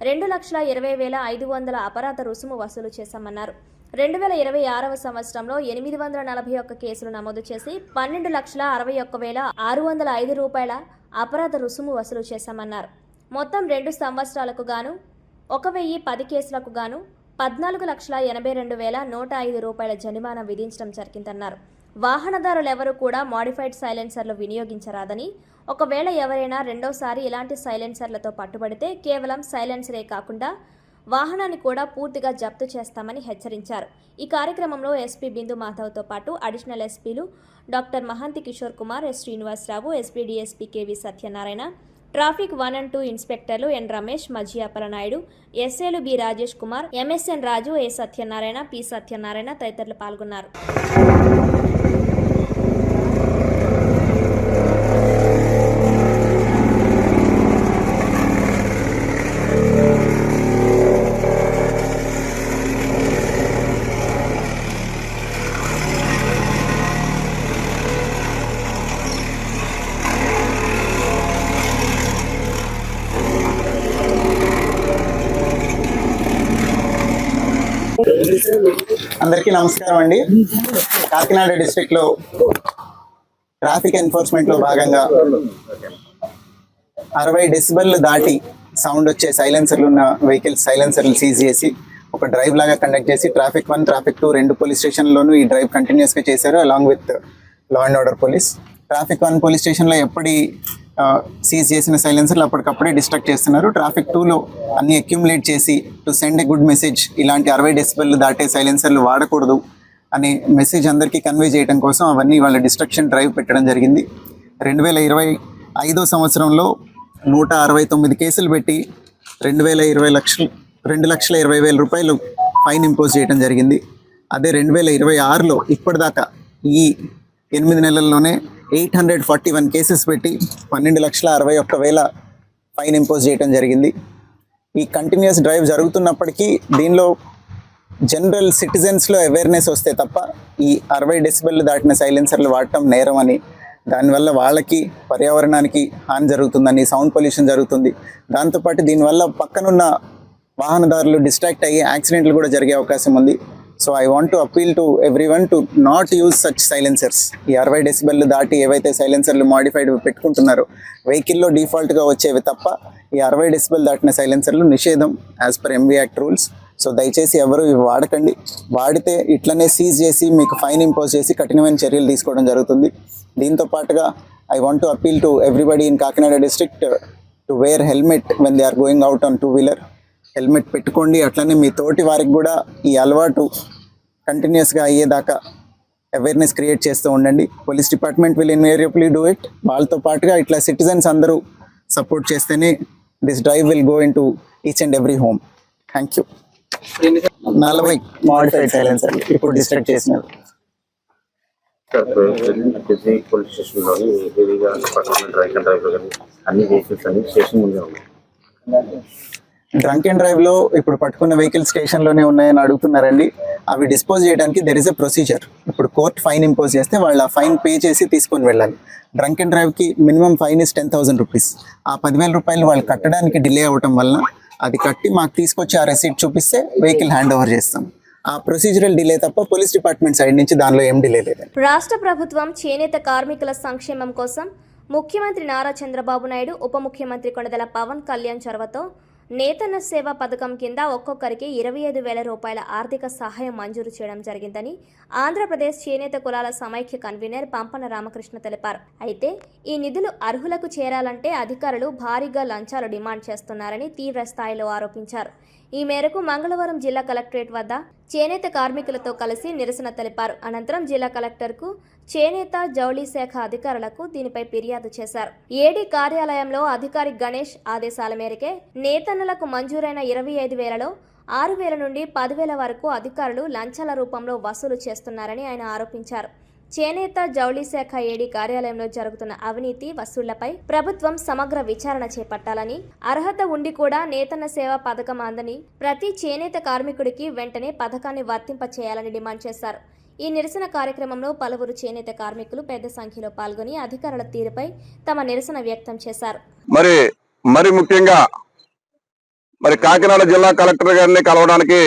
2,20,500 అపరాధ రుసుము వసూలు చేశామన్నారు. 2026వ సంవత్సరంలో 841 కేసులు నమోదు చేసి 12,61,605 రూపాయల అపరాధ రుసుము వసూలు చేశామన్నారు. మొత్తం 2 సంవత్సరాలకు గాను 1,010 కేసులకు గాను 14,82,105 రూపాయల జరిమానా విధించడం జరిగిందన్నారు. వాహనదారులెవరూ కూడా మాడిఫైడ్ సైలెన్సర్లు వినియోగించరాదని, ఒకవేళ ఎవరైనా రెండోసారి ఇలాంటి సైలెన్సర్లతో పట్టుబడితే కేవలం సైలెన్సరే కాకుండా వాహనాన్ని కూడా పూర్తిగా జప్తు చేస్తామని హెచ్చరించారు. ఈ కార్యక్రమంలో ఎస్పీ బిందు మాధవ్తో పాటు అడిషనల్ ఎస్పీలు doctor Mahanti Kishore Kumar, S Srinivasarao, SP DSP KV Satyanarayana, traffic 1 and 2 ఇన్స్పెక్టర్లు ఎన్ రమేష్, మజియాపల నాయుడు, ఎస్ఏలు B Rajesh Kumar, MSN Raju, A Satyanarayana, P Satyanarayana తదితరులు పాల్గొన్నారు. అందరికీ నమస్కారం అండి. కాకినాడ డిస్ట్రిక్ట్లో ట్రాఫిక్ ఎన్ఫోర్స్మెంట్లో భాగంగా 60 డెసిబెల్ దాటి సౌండ్ వచ్చే సైలెన్సర్లు ఉన్న వెహికల్స్ సైలెన్సర్లు సీజ్ చేసి ఒక డ్రైవ్ లాగా కండక్ట్ చేసి ట్రాఫిక్ 1, ట్రాఫిక్ 2 2 పోలీస్ స్టేషన్లోనూ ఈ డ్రైవ్ కంటిన్యూస్గా చేశారు, along with law and order police. Traffic 1 police స్టేషన్లో ఎప్పటి సీజ్ చేసిన సైలెన్సర్లు అప్పటికప్పుడే డిస్ట్రక్ట్ చేస్తున్నారు. ట్రాఫిక్ 2లో అన్ని అక్యుములేట్ చేసి to send a good message, ఇలాంటి 60 డెసిబెల్ దాటే సైలెన్సర్లు వాడకూడదు అనే మెసేజ్ అందరికీ కన్వే చేయడం కోసం అవన్నీ వాళ్ళ డిస్ట్రక్షన్ డ్రైవ్ పెట్టడం జరిగింది. 2025వ సంవత్సరంలో 169 కేసులు పెట్టి 2,20,000 రూపాయలు ఫైన్ ఇంపోజ్ చేయడం జరిగింది. అదే 2026లో ఇప్పటిదాకా ఈ 8 నెలల్లోనే 841 కేసెస్ పెట్టి 12,61,000 ఫైన్ ఇంపోజ్ చేయడం జరిగింది. ఈ కంటిన్యూస్ డ్రైవ్ జరుగుతున్నప్పటికీ దీనిలో జనరల్ సిటిజన్స్లో అవేర్నెస్ వస్తే తప్ప ఈ 60 డెసిబెల్ దాటిన సైలెన్సర్లు వాడటం నేరం అని, దానివల్ల వాళ్ళకి పర్యావరణానికి హాని జరుగుతుందని, సౌండ్ పొల్యూషన్ జరుగుతుంది, దాంతోపాటు దీనివల్ల పక్కనున్న వాహనదారులు డిస్ట్రాక్ట్ అయ్యి యాక్సిడెంట్లు కూడా జరిగే అవకాశం ఉంది. So I want to appeal to everyone to not use such silencers. ఈ 60 డెసిబెల్ దాటి ఏవైతే సైలెన్సర్లు మాడిఫైడ్ పెట్టుకుంటున్నారో వెహికల్లో డిఫాల్ట్గా వచ్చేవి తప్ప ఈ 60 డెసిబెల్ దాటిన సైలెన్సర్లు నిషేధం as per MV act rules. So దయచేసి ఎవరు ఇవి వాడకండి. వాడితే ఇట్లనే సీజ్ చేసి మీకు ఫైన్ ఇంపోజ్ చేసి కఠినమైన చర్యలు తీసుకోవడం జరుగుతుంది. దీంతో పాటుగా I want to appeal to everybody in Kakinada district to wear helmet when they are going out on 2-wheeler. Helmet పెట్టుకోండి. అట్లనే మీ తోటి వారికి కూడా ఈ అలవాటు కంటిన్యూస్గా అయ్యేదాకా అవేర్నెస్ క్రియేట్ చేస్తూ ఉండండి. Police department will invariably do it. వాళ్ళతో పాటుగా ఇట్లా సిటిజన్స్ అందరూ సపోర్ట్ చేస్తేనే this drive will go in to each and every home. Thank you. 40 modified silencer ఇప్పుడు డిస్ట్రక్ట్ చేసినారు. పోలీస్ స్టేషన్లోని హెవీగా డ్రైవ్ అన్ని వెహికల్స్ అన్ని స్టేషన్ ముందే ఉన్నాయి. డ్రంక్ అండ్ డ్రైవ్లో ఇప్పుడు పట్టుకున్న వెహికల్ స్టేషన్లోనే ఉన్నాయని అడుగుతున్నారండి. అవి డిస్పోజ్ చేయడానికి దెర్ ఇస్ ఎ ప్రొసీజర్. ఇప్పుడు కోర్ట్ ఫైన్ ఇంపోజ్ చేస్తే వాళ్ళు ఆ ఫైన్ పే చేసి తీసుకొని వెళ్ళాలి. డ్రంక్ అండ్ డ్రైవ్కి మినిమం ఫైన్ ఇస్ 10,000 రూపీస్. ఆ 10,000 రూపాయలు వాళ్ళు కట్టడానికి డిలే అవ్వటం వలన అది కట్టి మాకు తీసుకొచ్చి ఆ రెసీట్ చూపిస్తే వెహికల్ హ్యాండ్ ఓవర్ చేస్తాం. ఆ ప్రొసీజరల్ డిలే తప్ప పోలీస్ డిపార్ట్మెంట్ సైడ్ నుంచి దానిలో ఏం డిలే లేదు. రాష్ట్ర ప్రభుత్వం చేనేత కార్మికుల సంక్షేమం కోసం ముఖ్యమంత్రి నారా చంద్రబాబు నాయుడు, ఉప ముఖ్యమంత్రి కొణిదెల పవన్ కళ్యాణ్ చొరవతో నేతన్న సేవ పథకం కింద ఒక్కొక్కరికి 25,000 రూపాయల ఆర్థిక సహాయం మంజూరు చేయడం జరిగిందని ఆంధ్రప్రదేశ్ చేనేత కులాల సమైక్య కన్వీనర్ పంపన రామకృష్ణ తెలిపారు. అయితే ఈ నిధులు అర్హులకు చేరాలంటే అధికారులు భారీగా లంచాలు డిమాండ్ చేస్తున్నారని తీవ్ర స్థాయిలో ఆరోపించారు. ఈ మేరకు మంగళవారం జిల్లా కలెక్టరేట్ వద్ద చేనేత కార్మికులతో కలిసి నిరసన తెలిపారు. అనంతరం జిల్లా కలెక్టర్కు, చేనేత జౌళి శాఖ అధికారులకు దీనిపై ఫిర్యాదు చేశారు. ఏడీ కార్యాలయంలో అధికారి గణేష్ ఆదేశాల మేరకే నేతన్నలకు మంజూరైన 25,000లో 6,000 నుండి 10,000 వరకు అధికారులు లంచాల రూపంలో వసూలు చేస్తున్నారని ఆయన ఆరోపించారు. చేనేత జౌళి శాఖ ఏడీ కార్యాలయంలో జరుగుతున్న అవినీతి వసూళ్లపై ప్రభుత్వం సమగ్ర విచారణ చేపట్టాలని, అర్హత ఉండి కూడా నేతన్న సేవ పథకం అందని ప్రతి చేనేత కార్మికుడికి వెంటనే పథకాన్ని వర్తింపచేయాలని డిమాండ్ చేశారు. ఈ నిరసన కార్యక్రమంలో పలువురు చేనేత కార్మికులు పెద్ద సంఖ్యలో పాల్గొని అధికారుల తీరుపై తమ నిరసన వ్యక్తం చేశారు. మరి ముఖ్యంగా కాకినాడ జిల్లా కలెక్టర్ గారిని కలవడానికి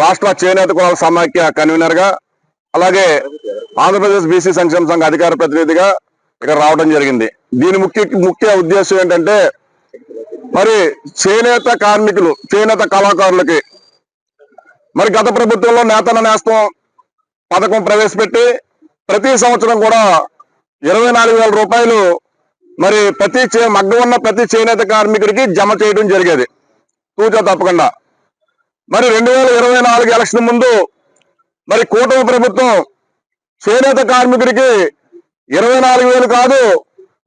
రాష్ట్ర చేనేత కులాల సమాఖ్య కన్వీనర్ గా, అలాగే ఆంధ్రప్రదేశ్ బీసీ సంక్షేమ సంఘ అధికార ప్రతినిధిగా ఇక్కడ రావడం జరిగింది. దీని ముఖ్య ఉద్దేశం ఏంటంటే చేనేత కార్మికులు, చేనేత కళాకారులకి గత ప్రభుత్వంలో నేతన్న నేస్తం పథకం ప్రవేశపెట్టి ప్రతి సంవత్సరం కూడా 24,000 రూపాయలు మగ్గం ఉన్న ప్రతి చేనేత కార్మికుడికి జమ చేయడం జరిగేది తూచా తప్పకుండా. 2024 ఎలక్షన్ ముందు కూటమి ప్రభుత్వం చేనేత కార్మికుడికి 24,000 కాదు,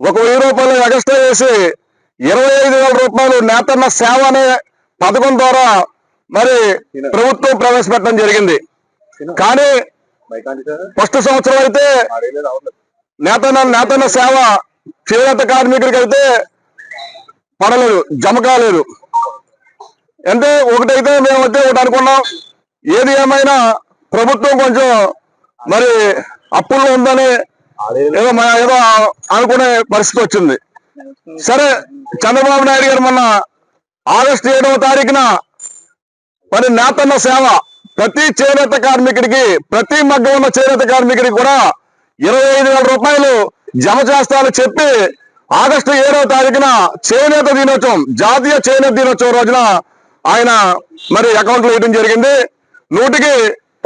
1,000 రూపాయలు ఎక్స్ట్రా వేసి 25,000 రూపాయలు నేతన్న సేవ అనే పథకం ద్వారా ప్రభుత్వం ప్రవేశపెట్టడం జరిగింది. కానీ ఫస్ట్ సంవత్సరం అయితే నేతన్న సేవ చేనేత కార్మికుడికి అయితే పడలేదు, జమ కాలేదు. అంటే ఒకటైతే మేమైతే ఒకటి అనుకున్నాం, ఏది ఏమైనా ప్రభుత్వం కొంచెం అప్పుల్లో ఉందని ఏదో అనుకునే పరిస్థితి వచ్చింది. సరే, చంద్రబాబు నాయుడు గారు మొన్న ఆగస్టు 7వ తారీఖున నేతన్న సేవ ప్రతి చేనేత కార్మికుడికి, ప్రతి మగ్గం ఉన్న చేనేత కార్మికుడికి కూడా 25,000 రూపాయలు జమ చేస్తానని చెప్పి ఆగస్టు 7వ తారీఖున చేనేత దినోత్సవం, జాతీయ చేనేత దినోత్సవం రోజున ఆయన అకౌంట్లో వేయడం జరిగింది. 100కి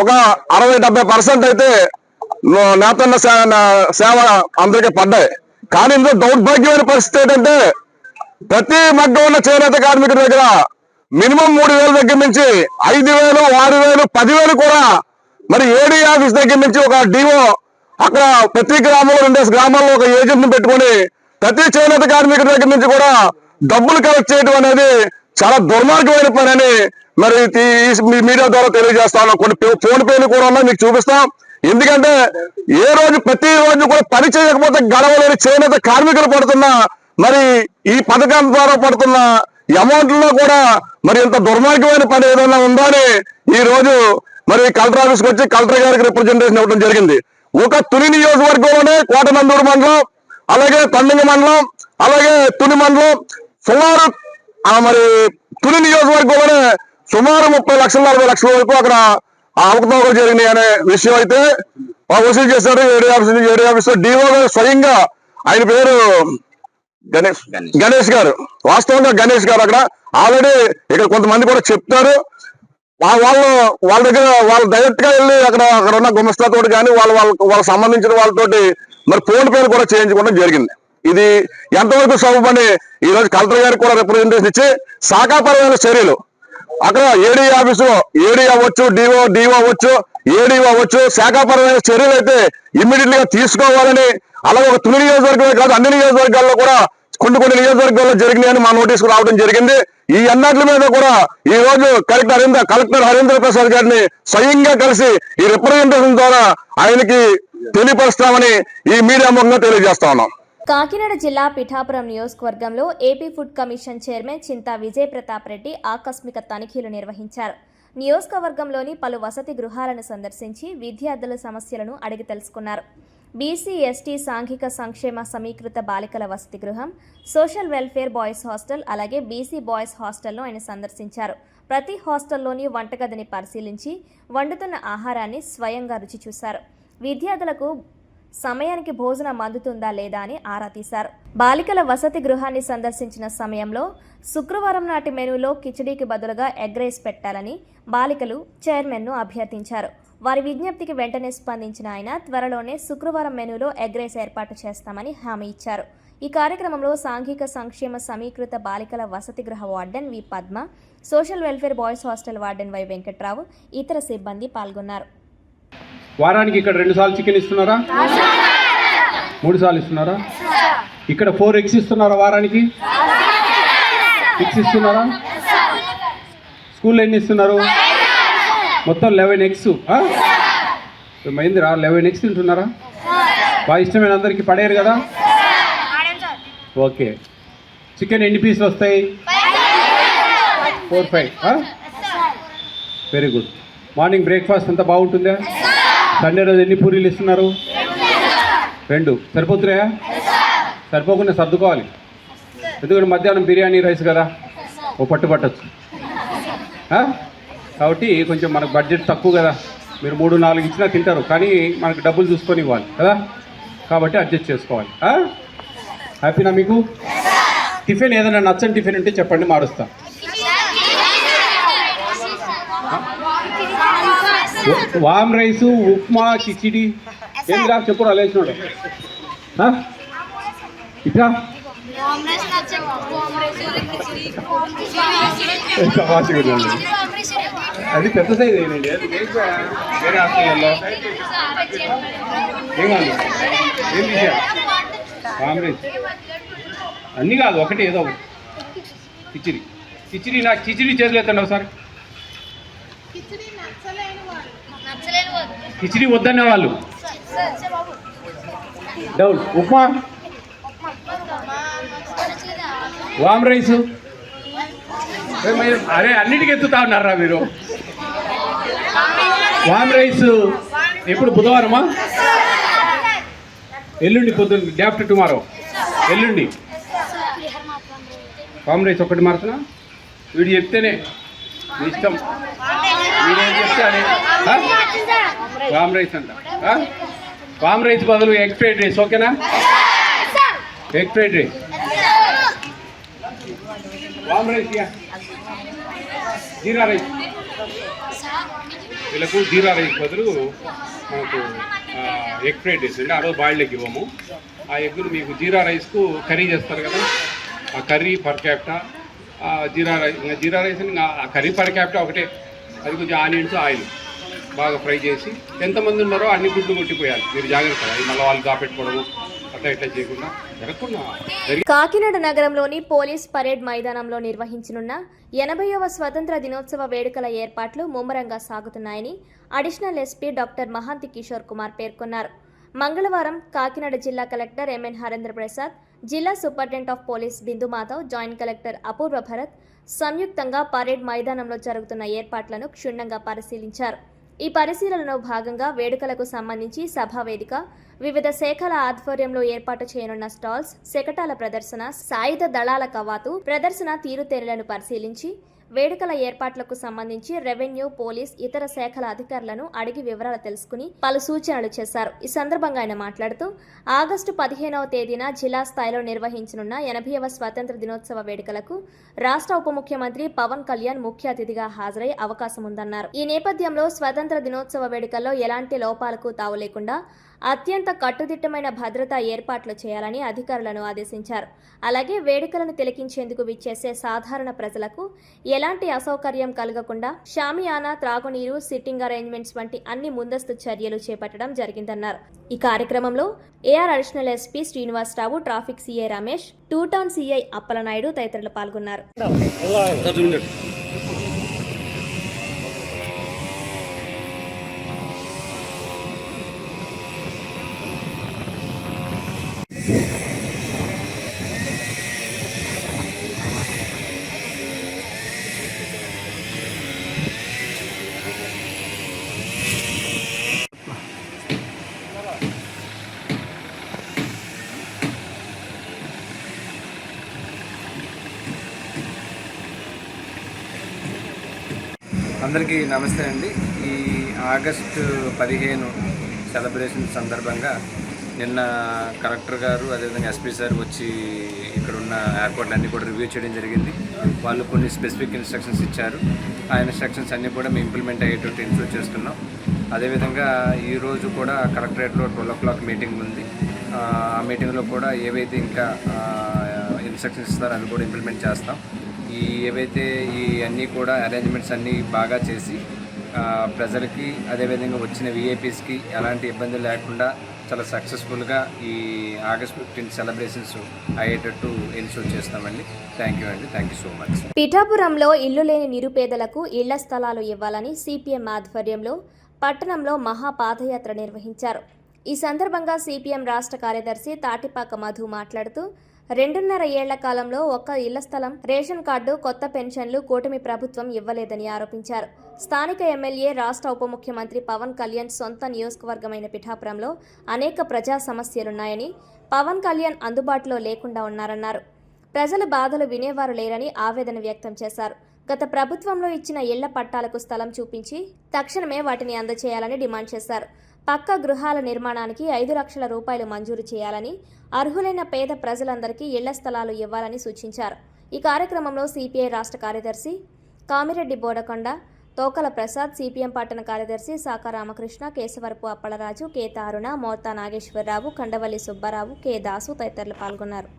ఒక 60-70% అయితే నేతన్న సేవ అందరికీ పడ్డాయి. కానీ ఇందులో దౌర్భాగ్యమైన పరిస్థితి ఏంటంటే ప్రతి మగ్గం ఉన్న చేనేత కార్మికుడి దగ్గర మినిమం 3,000 దగ్గర నుంచి 5,000, 6,000, 10,000 కూడా ఏడీ ఆఫీస్ దగ్గర నుంచి ఒక డిఓ అక్కడ ప్రతి గ్రామంలో 2 గ్రామాల్లో ఒక ఏజెంట్ ని పెట్టుకుని ప్రతి చేనేత కార్మికుడి దగ్గర నుంచి కూడా డబ్బులు కలెక్ట్ చేయడం అనేది చాలా దుర్మార్గమైన పని అని మీడియా ద్వారా తెలియజేస్తాను. కొన్ని ఫోన్ పేలు కూడా ఉన్నాయి, మీకు చూపిస్తాం. ఎందుకంటే ప్రతి రోజు కూడా పని చేయకపోతే గడవలేని చేనేత కార్మికులు పడుతున్న ఈ పథకం ద్వారా పడుతున్న అమౌంట్లో కూడా ఇంత దుర్మార్గమైన పని ఏదైనా ఉందా అని ఈ రోజు కలెక్టర్ ఆఫీస్కి వచ్చి కలెక్టర్ గారికి రిప్రజెంటేషన్ ఇవ్వడం జరిగింది. ఒక తుని నియోజకవర్గంలోనే కోటనందూరు మండలం, అలాగే తండింగ మండలం, అలాగే తుని మండలం, సుమారు తుని నియోజకవర్గంలోనే సుమారు 30-40 లక్షల వరకు అక్కడ అవకతవకలు జరిగినాయి అనే విషయం అయితే వసూలు చేశారు ఏడీ ఆఫీస్ డిఓ స్వయంగా. ఆయన పేరు గణేష్ గారు. వాస్తవంగా గణేష్ గారు అక్కడ ఆల్రెడీ ఇక్కడ కొంతమంది కూడా చెప్తారు. వాళ్ళ దగ్గర వాళ్ళు డైరెక్ట్ గా వెళ్ళి అక్కడ ఉన్న గుమస్తాతో కానీ వాళ్ళకి సంబంధించిన వాళ్ళతోటి ఫోన్ పేరు కూడా చేయించుకోవడం జరిగింది. ఇది ఎంతవరకు సబబని ఈ రోజు కలెక్టర్ గారికి కూడా రిప్రజెంటేషన్ ఇచ్చి శాఖాపరమైన చర్యలు అక్కడ ఏడీ ఆఫీసులో ఏడీ అవ్వచ్చు, డిఓ అవ్వచ్చు, ఏడీ అవ్వచ్చు, శాఖాపరమైన చర్యలు అయితే ఇమ్మీడియట్ గా తీసుకోవాలని, అలాగే ఒక తుని నియోజకవర్గమే కాదు అన్ని నియోజకవర్గాల్లో కూడా కొన్ని నియోజకవర్గాల్లో జరిగినాయని మా నోటీసుకు రావడం జరిగింది. ఈ అన్నిటి మీద కూడా ఈ రోజు కలెక్టర్ హరీంద్ర ప్రసాద్ గారిని స్వయంగా కలిసి ఈ రిప్రజెంటేషన్ ద్వారా ఆయనకి తెలియపరుస్తామని ఈ మీడియా ముఖంగా తెలియజేస్తా ఉన్నాం. కాకినాడ జిల్లా పిఠాపురం నియోజకవర్గంలో ఏపీ ఫుడ్ కమిషన్ చైర్మన్ చింతా విజయ్ ప్రతాప్ రెడ్డి ఆకస్మిక తనిఖీలు నిర్వహించారు. నియోజకవర్గంలోని పలు వసతి గృహాలను సందర్శించి విద్యార్థుల సమస్యలను అడిగి తెలుసుకున్నారు. బీసీ ఎస్టీ సాంఘిక సంక్షేమ సమీకృత బాలికల వసతి గృహం, సోషల్ వెల్ఫేర్ బాయ్స్ హాస్టల్, అలాగే బీసీ బాయ్స్ హాస్టల్ను ఆయన సందర్శించారు. ప్రతి హాస్టల్లోని వంటగదిని పరిశీలించి వండుతున్న ఆహారాన్ని స్వయంగా రుచి చూశారు. విద్యార్థులకు సమయానికి భోజనం అందుతుందా లేదా అని ఆరా తీశారు. బాలికల వసతి గృహాన్ని సందర్శించిన సమయంలో శుక్రవారం నాటి మెనూలో కిచడీకి బదులుగా ఎగ్ రైస్ పెట్టాలని బాలికలు చైర్మన్ను అభ్యర్థించారు. వారి విజ్ఞప్తికి వెంటనే స్పందించిన ఆయన త్వరలోనే శుక్రవారం మెనూలో ఎగ్ రైస్ ఏర్పాటు చేస్తామని హామీ ఇచ్చారు. ఈ కార్యక్రమంలో సాంఘిక సంక్షేమ సమీకృత బాలికల వసతి గృహ warden V Padma, social welfare boys hostel warden Y Venkatrao, ఇతర సిబ్బంది పాల్గొన్నారు. వారానికి ఇక్కడ 2 సార్లు చికెన్ ఇస్తున్నారా? 3 సార్లు ఇస్తున్నారా? ఇక్కడ 4 ఎగ్స్ ఇస్తున్నారా? వారానికి 6 ఇస్తున్నారా? స్కూల్లో ఎన్ని ఇస్తున్నారు? మొత్తం 11 ఎగ్స్. మైందిరా 11 ఎగ్స్ తింటున్నారా? బాగా ఇష్టమైన అందరికీ పడేరు కదా? ఓకే. చికెన్ ఎన్ని పీసులు వస్తాయి? 4-5. Very good. మార్నింగ్ బ్రేక్ఫాస్ట్ అంతా బాగుంటుందా? సండే రోజు ఎన్ని పూరీలు ఇస్తున్నారు? 2. సరిపోతున్నాయా? సరిపోకుండా సర్దుకోవాలి. ఎందుకంటే మధ్యాహ్నం బిర్యానీ రైస్ కదా, ఓ పట్టచ్చు. కాబట్టి కొంచెం మనకు బడ్జెట్ తక్కువ కదా, మీరు 3-4 ఇచ్చినా తింటారు, కానీ మనకు డబ్బులు చూసుకొని ఇవ్వాలి కదా, కాబట్టి అడ్జస్ట్ చేసుకోవాలి. హ్యాపీనా మీకు? టిఫిన్ ఏదైనా నచ్చని టిఫిన్ ఉంటే చెప్పండి, మారుస్తా. వామ్ రైసు, ఉప్మా, కిచిడి ఏం రా చెప్పు లేచినాడు ఇట్లా అది పెద్ద సైజ్ ఏనండి. అది వేరే హాస్టల్లో ఏం కాదు, ఏం తీసాడు? వామ్ రైస్ అన్నీ కాదు, ఒకటి ఏదో ఒకటి. కిచిడి నాకు కిచిడి చేతులు ఒకసారి. కిచిడి వద్దనే వాళ్ళు డౌన్. ఉప్మా, వామ్ రైసు, అరే అన్నిటికీ ఎత్తుతా ఉన్నారా మీరు? వామ్ రైస్ ఎప్పుడు? బుధవారమా? ఎల్లుండి పొద్దున్న, డే ఆఫ్టర్ టుమారో, ఎల్లుండి వామ్ రైస్ ఒకటి మారుతున్నా. వీడు చెప్తేనే మీ ఇష్టం, వీడేం చెప్తే అదే. వామ్ రైస్ అంట. వామ్ రైస్ బదులు ఎగ్ ఫ్రైడ్ రైస్, ఓకేనా? ఎగ్ ఫ్రైడ్ రైస్, వామ్ రైస్, జీరా రైస్. వీళ్ళకు జీరా రైస్ బదులు మనకు ఎగ్ ఫ్రైడ్ రైస్ అండి. ఆ రోజు బాయిల్డ్ ఎగ్ ఇవ్వము. ఆ ఎగ్గులు మీకు జీరా రైస్కు కర్రీ చేస్తారు కదా, ఆ కర్రీ పర్ క్యాప్టా. జీరా రైస్, ఇంకా జీరా రైస్ ఇంకా ఆ కర్రీ పర్ క్యాప్టా ఒకటే. అది కొంచెం ఆనియన్స్, ఆయిల్ బాగా ఫ్రై చేసి, ఎంతమంది ఉన్నారో అన్ని గుడ్లు కొట్టిపోయాలి. మీరు జాగ్రత్త, మళ్ళీ వాళ్ళు దాపెట్టుకోవడము అట్లా ఇట్లా చేయకుండా జరగకుండా. కాకినాడ నగరంలోని పోలీస్ పరేడ్ మైదానంలో నిర్వహించనున్న 80వ స్వతంత్ర దినోత్సవ వేడుకల ఏర్పాట్లు ముమ్మరంగా సాగుతున్నాయని additional SP doctor Mahanti Kishore Kumar పేర్కొన్నారు. మంగళవారం కాకినాడ జిల్లా కలెక్టర్ ఎంఎన్ హరేంద్ర ప్రసాద్, జిల్లా superintendent of police Bindu Madhav, joint collector Apurva Bharat సంయుక్తంగా పరేడ్ మైదానంలో జరుగుతున్న ఏర్పాట్లను క్షుణ్ణంగా పరిశీలించారు. ఈ పరిశీలనలో భాగంగా వేడుకలకు సంబంధించి సభా వేదిక, వివిధ శాఖల ఆధ్వర్యంలో ఏర్పాటు చేయనున్న స్టాల్స్, శకటాల ప్రదర్శన, సాయుధ దళాల కవాతు ప్రదర్శన తీరుతెన్నులను పరిశీలించి వేడుకల ఏర్పాట్లకు సంబంధించి రెవెన్యూ, పోలీస్, ఇతర శాఖల అధికారులను అడిగి వివరాలు తెలుసుకుని పలు సూచనలు చేశారు. ఈ సందర్భంగా ఆయన మాట్లాడుతూ ఆగస్టు 15వ తేదీన జిల్లా స్థాయిలో నిర్వహించనున్న 80వ స్వాతంత్ర దినోత్సవ వేడుకలకు రాష్ట్ర ఉప ముఖ్యమంత్రి పవన్ కళ్యాణ్ ముఖ్య అతిథిగా హాజరయ్యే అవకాశం ఉందన్నారు. ఈ నేపథ్యంలో స్వాతంత్ర దినోత్సవ వేడుకల్లో ఎలాంటి లోపాలకు తావు లేకుండా అత్యంత కట్టుదిట్టమైన భద్రతా ఏర్పాట్లు చేయాలని అధికారులను ఆదేశించారు. అలాగే వేడుకలను తిలకించేందుకు విచ్చేసే సాధారణ ప్రజలకు ఎలాంటి అసౌకర్యం కలగకుండా షామియానా, త్రాగునీరు, సిట్టింగ్ అరేంజ్మెంట్స్ వంటి అన్ని ముందస్తు చర్యలు చేపట్టడం జరిగిందన్నారు. ఈ కార్యక్రమంలో AR additional SP Srinivasarao, traffic CI Ramesh, 2 town CI Appalanaidu తదితరులు పాల్గొన్నారు. అందరికీ నమస్తే అండి. ఈ ఆగస్టు 15 సెలబ్రేషన్ సందర్భంగా నిన్న కలెక్టర్ గారు అదేవిధంగా ఎస్పీ సార్ వచ్చి ఇక్కడ ఉన్న ఏర్పాట్లన్నీ కూడా రివ్యూ చేయడం జరిగింది. వాళ్ళు కొన్ని స్పెసిఫిక్ ఇన్స్ట్రక్షన్స్ ఇచ్చారు. ఆ ఇన్స్ట్రక్షన్స్ అన్నీ కూడా మేము ఇంప్లిమెంట్ అయ్యేటట్టు ఇన్షూర్ చేస్తున్నాం. అదేవిధంగా ఈరోజు కూడా కలెక్టరేట్లో 12 o'clock మీటింగ్ ఉంది. ఆ మీటింగ్లో కూడా ఏవైతే ఇంకా ఇన్స్ట్రక్షన్స్ ఇస్తారో అవి కూడా ఇంప్లిమెంట్ చేస్తాం. ఏవైతే ఈ అన్నీ కూడా అరేంజ్మెంట్స్ అన్నీ బాగా చేసి ప్రజలకి అదేవిధంగా వచ్చిన విఐపీస్కి ఎలాంటి ఇబ్బందులు లేకుండా చాలా సక్సెస్ఫుల్గా ఈ ఆగస్ట్ 15 సెలబ్రేషన్స్ అయ్యేటట్టు ఇన్షూర్ చేస్తామండి. థ్యాంక్ యూ అండి. Thank you so much. పిఠాపురంలో ఇల్లు లేని నిరుపేదలకు ఇళ్ల స్థలాలు ఇవ్వాలని సిపిఎం ఆధ్వర్యంలో పట్టణంలో మహాపాదయాత్ర నిర్వహించారు. ఈ సందర్భంగా సిపిఎం రాష్ట్ర కార్యదర్శి తాటిపాక మధు మాట్లాడుతూ 2.5 ఏళ్ల కాలంలో ఒక్క ఇళ్ల స్థలం, రేషన్ కార్డు, కొత్త పెన్షన్లు కూటమి ప్రభుత్వం ఇవ్వలేదని ఆరోపించారు. స్థానిక ఎమ్మెల్యే, రాష్ట్ర ఉప ముఖ్యమంత్రి పవన్ కళ్యాణ్ సొంత నియోజకవర్గమైన పిఠాపురంలో అనేక ప్రజా సమస్యలున్నాయని, పవన్ కళ్యాణ్ అందుబాటులో లేకుండా ఉన్నారన్నారు. ప్రజల బాధలు వినేవారు లేరని ఆవేదన వ్యక్తం చేశారు. గత ప్రభుత్వంలో ఇచ్చిన ఇళ్ల పట్టాలకు స్థలం చూపించి తక్షణమే వాటిని అందజేయాలని డిమాండ్ చేశారు. పక్కా గృహాల నిర్మాణానికి 5 లక్షల రూపాయలు మంజూరు చేయాలని, అర్హులైన పేద ప్రజలందరికీ ఇళ్ల స్థలాలు ఇవ్వాలని సూచించారు. ఈ కార్యక్రమంలో సిపిఐ రాష్ట్ర కార్యదర్శి కామిరెడ్డి బోడకొండ, తోకల ప్రసాద్, సిపిఎం పట్టణ కార్యదర్శి సాక రామకృష్ణ, కేశవరపు అప్పలరాజు, కె తారుణ, మోతా నాగేశ్వరరావు, కండవల్లి సుబ్బారావు, కె దాసు తదితరులు పాల్గొన్నారు.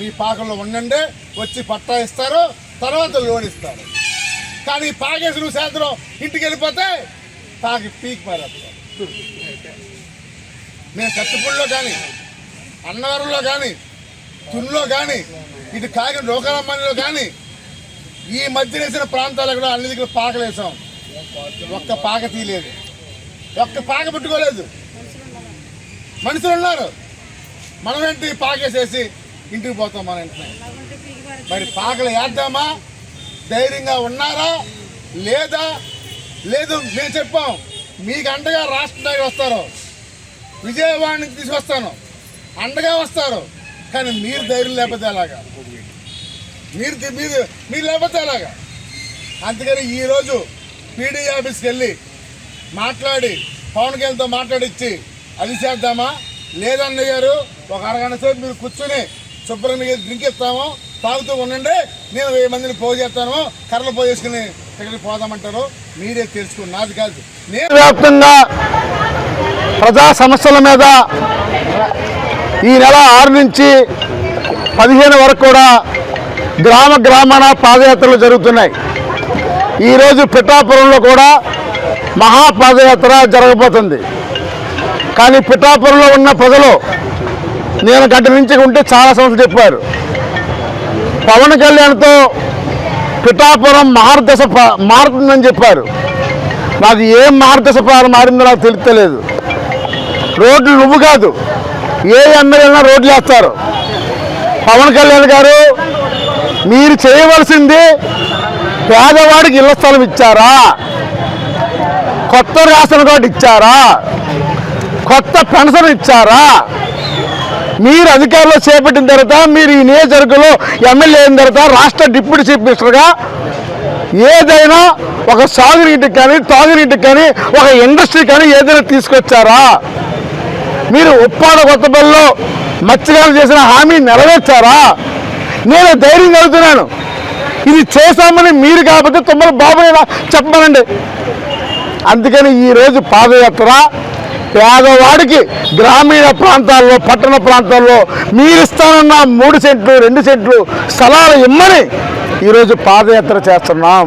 మీ పాకల్లో ఉండండి, వచ్చి పట్టా ఇస్తారు, తర్వాత లోన్ ఇస్తారు. కానీ పాకేసి నువ్వు సాయంత్రం ఇంటికి వెళ్ళిపోతే పాకి పీక్ మారేస్తారు. నేను కత్తిపూడిలో కానీ, అన్నవరంలో కానీ, తుల్లో కానీ, ఇటు కాకిన రోకరమ్మనిలో కానీ, ఈ మధ్య వేసిన ప్రాంతాల్లో కూడా అన్ని దగ్గర పాకలు వేసాం. ఒక్క పాక తీయలేదు, ఒక్క పాక పెట్టుకోలేదు. మనుషులు ఉన్నారు, మనమేంటి పాకేసేసి ఇంటికి పోతాం మన ఇంట్లో. మరి పాకలు వేద్దామా? ధైర్యంగా ఉన్నారా లేదా? లేదు. మేము చెప్పాం మీకు అండగా రాష్ట్ర నాయకులు వస్తారు, విజయవాడ నుంచి తీసుకొస్తాను, అండగా వస్తారు. కానీ మీరు ధైర్యం లేకపోతే అలాగా, మీరు లేకపోతే అలాగా. అందుకని ఈరోజు పీడీ ఆఫీస్కి వెళ్ళి మాట్లాడి పవన్ కళ్యాణ్తో మాట్లాడిచ్చి అది చేద్దామా? లేదన్న గారు ఒక అరగంట సేపు మీరు కూర్చొని శుభ్రంగా డ్రింక్ ఇస్తాము, తాగుతూ ఉండండి, నేను 1000 మందిని పోగు చేస్తాను, కర్రలు పోయేసుకుని ఇక్కడికి పోదామంటారు. మీరే తెలుసుకుని, నాది కాదు. నేను వ్యాప్తంగా ప్రజా సమస్యల మీద ఈ నెల 6 నుంచి 15 వరకు కూడా గ్రామాన పాదయాత్రలు జరుగుతున్నాయి. ఈరోజు పిఠాపురంలో కూడా మహాపాదయాత్ర జరగబోతుంది. కానీ పిఠాపురంలో ఉన్న ప్రజలు నేను గంట నుంచి ఉంటే చాలా సమస్యలు చెప్పారు. పవన్ కళ్యాణ్తో పిఠాపురం మార్గదశ మారుతుందని చెప్పారు. నాకు ఏం మార్గదశ మారిందో నాకు తెలుస్తలేదు. రోడ్లు నువ్వు కాదు, ఏ ఎమ్మెల్యేనా రోడ్లు వేస్తారు. పవన్ కళ్యాణ్ గారు మీరు చేయవలసింది పేదవాడికి ఇళ్ల స్థలం ఇచ్చారా? కొత్త రేషన్ కార్డు ఇచ్చారా? కొత్త పెన్షన్ ఇచ్చారా? మీరు అధికారంలో చేపట్టిన తర్వాత, మీరు ఈ నియోజకవర్గంలో ఎమ్మెల్యే అయిన తర్వాత రాష్ట్ర డిప్యూటీ చీఫ్ మినిస్టర్గా ఏదైనా ఒక సాగునీటికి కానీ, తాగునీటికి కానీ, ఒక ఇండస్ట్రీ కానీ ఏదైనా తీసుకొచ్చారా? మీరు ఉప్పాడ కొత్తపల్లిలో మత్స్యకారులు చేసిన హామీ నెరవేర్చారా? నేను ధైర్యం కలుగుతున్నాను. ఇది చేశామని మీరు కాకపోతే తుమ్మల బాబునైనా చెప్పమనండి. అందుకని ఈరోజు పాదయాత్ర పేదవాడికి గ్రామీణ ప్రాంతాల్లో, పట్టణ ప్రాంతాల్లో మీరు ఇస్తానన్న 3 సెంట్లు 2 సెంట్లు స్థలాలు ఇమ్మని ఈరోజు పాదయాత్ర చేస్తున్నాం.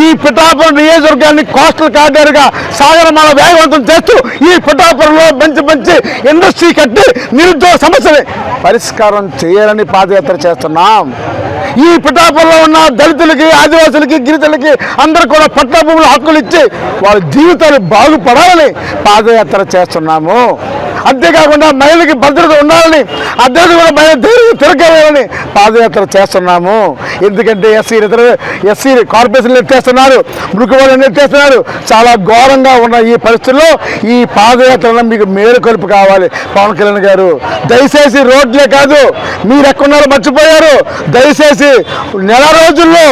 ఈ పిఠాపురం నియోజకవర్గాన్ని కోస్టల్ కారిడార్గా సాగరమాల వేగవంతం చేస్తూ ఈ పిఠాపురంలో మంచి ఇండస్ట్రీ కట్టి నిరుద్యోగ సమస్యని పరిష్కారం చేయాలని పాదయాత్ర చేస్తున్నాం. ఈ పిఠాపురంలో ఉన్న దళితులకి, ఆదివాసులకి, గిరిజనులకి అందరూ కూడా పట్ట భూముల హక్కులు ఇచ్చి వాళ్ళ జీవితాలు బాగుపడాలని పాదయాత్ర చేస్తున్నాము. అంతేకాకుండా మహిళలకి భద్రత ఉండాలని అద్దెలు కూడా మహిళ తిరగాలని పాదయాత్ర చేస్తున్నాము. ఎందుకంటే ఎస్సీ కార్పొరేషన్లు ఎత్తేస్తున్నారు, మృగవాళ్ళని ఎత్తేస్తున్నారు. చాలా ఘోరంగా ఉన్న ఈ పరిస్థితుల్లో ఈ పాదయాత్రలో మీకు మేలుకొలుపు కావాలి. పవన్ కళ్యాణ్ గారు దయచేసి రోడ్లే కాదు, మీరు ఎక్కడున్నారో మర్చిపోయారు. దయచేసి నెల రోజుల్లో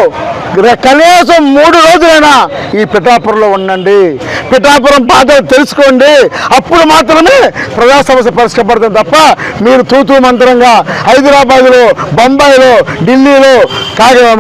కనీసం 3 రోజులైనా ఈ పిఠాపురంలో ఉండండి, పిఠాపురం బాధలు తెలుసుకోండి. అప్పుడు మాత్రమే ప్రజా సమస్య పరిష్కరించబడుతుంది తప్ప మీరు తూతూ మంత్రంగా హైదరాబాద్లో, బొంబాయిలో, ఢిల్లీలో,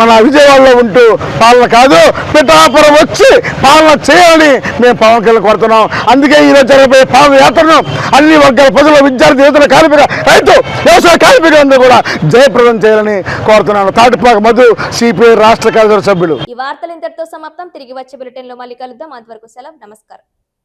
మన విజయవాడలో ఉంటూ పాలన కాదు. పిఠాపురం వచ్చి పాలన చేయాలని మేము పవన్ కళ్యాణ్ కోరుతున్నాం. అందుకే ఈరోజు జరగబోయే పాదయాత్రను అన్ని వర్గాల ప్రజలు, విద్యార్థి, యువతల, కార్మిక, రైతు, వ్యవసాయ కార్మికులందరూ కూడా జయప్రదం చేయాలని కోరుతున్నాను. తాటిపాక మధు, సిపిఐ రాష్ట్ర కార్యదర్శి సభ్యులు. ఈ వార్తలు ఇంతటితో సమాప్తం. తిరిగి వచ్చే బులెటిన్లో మళ్ళీ కలుద్దాం. అంతవరకు సెలవు. నమస్కారం.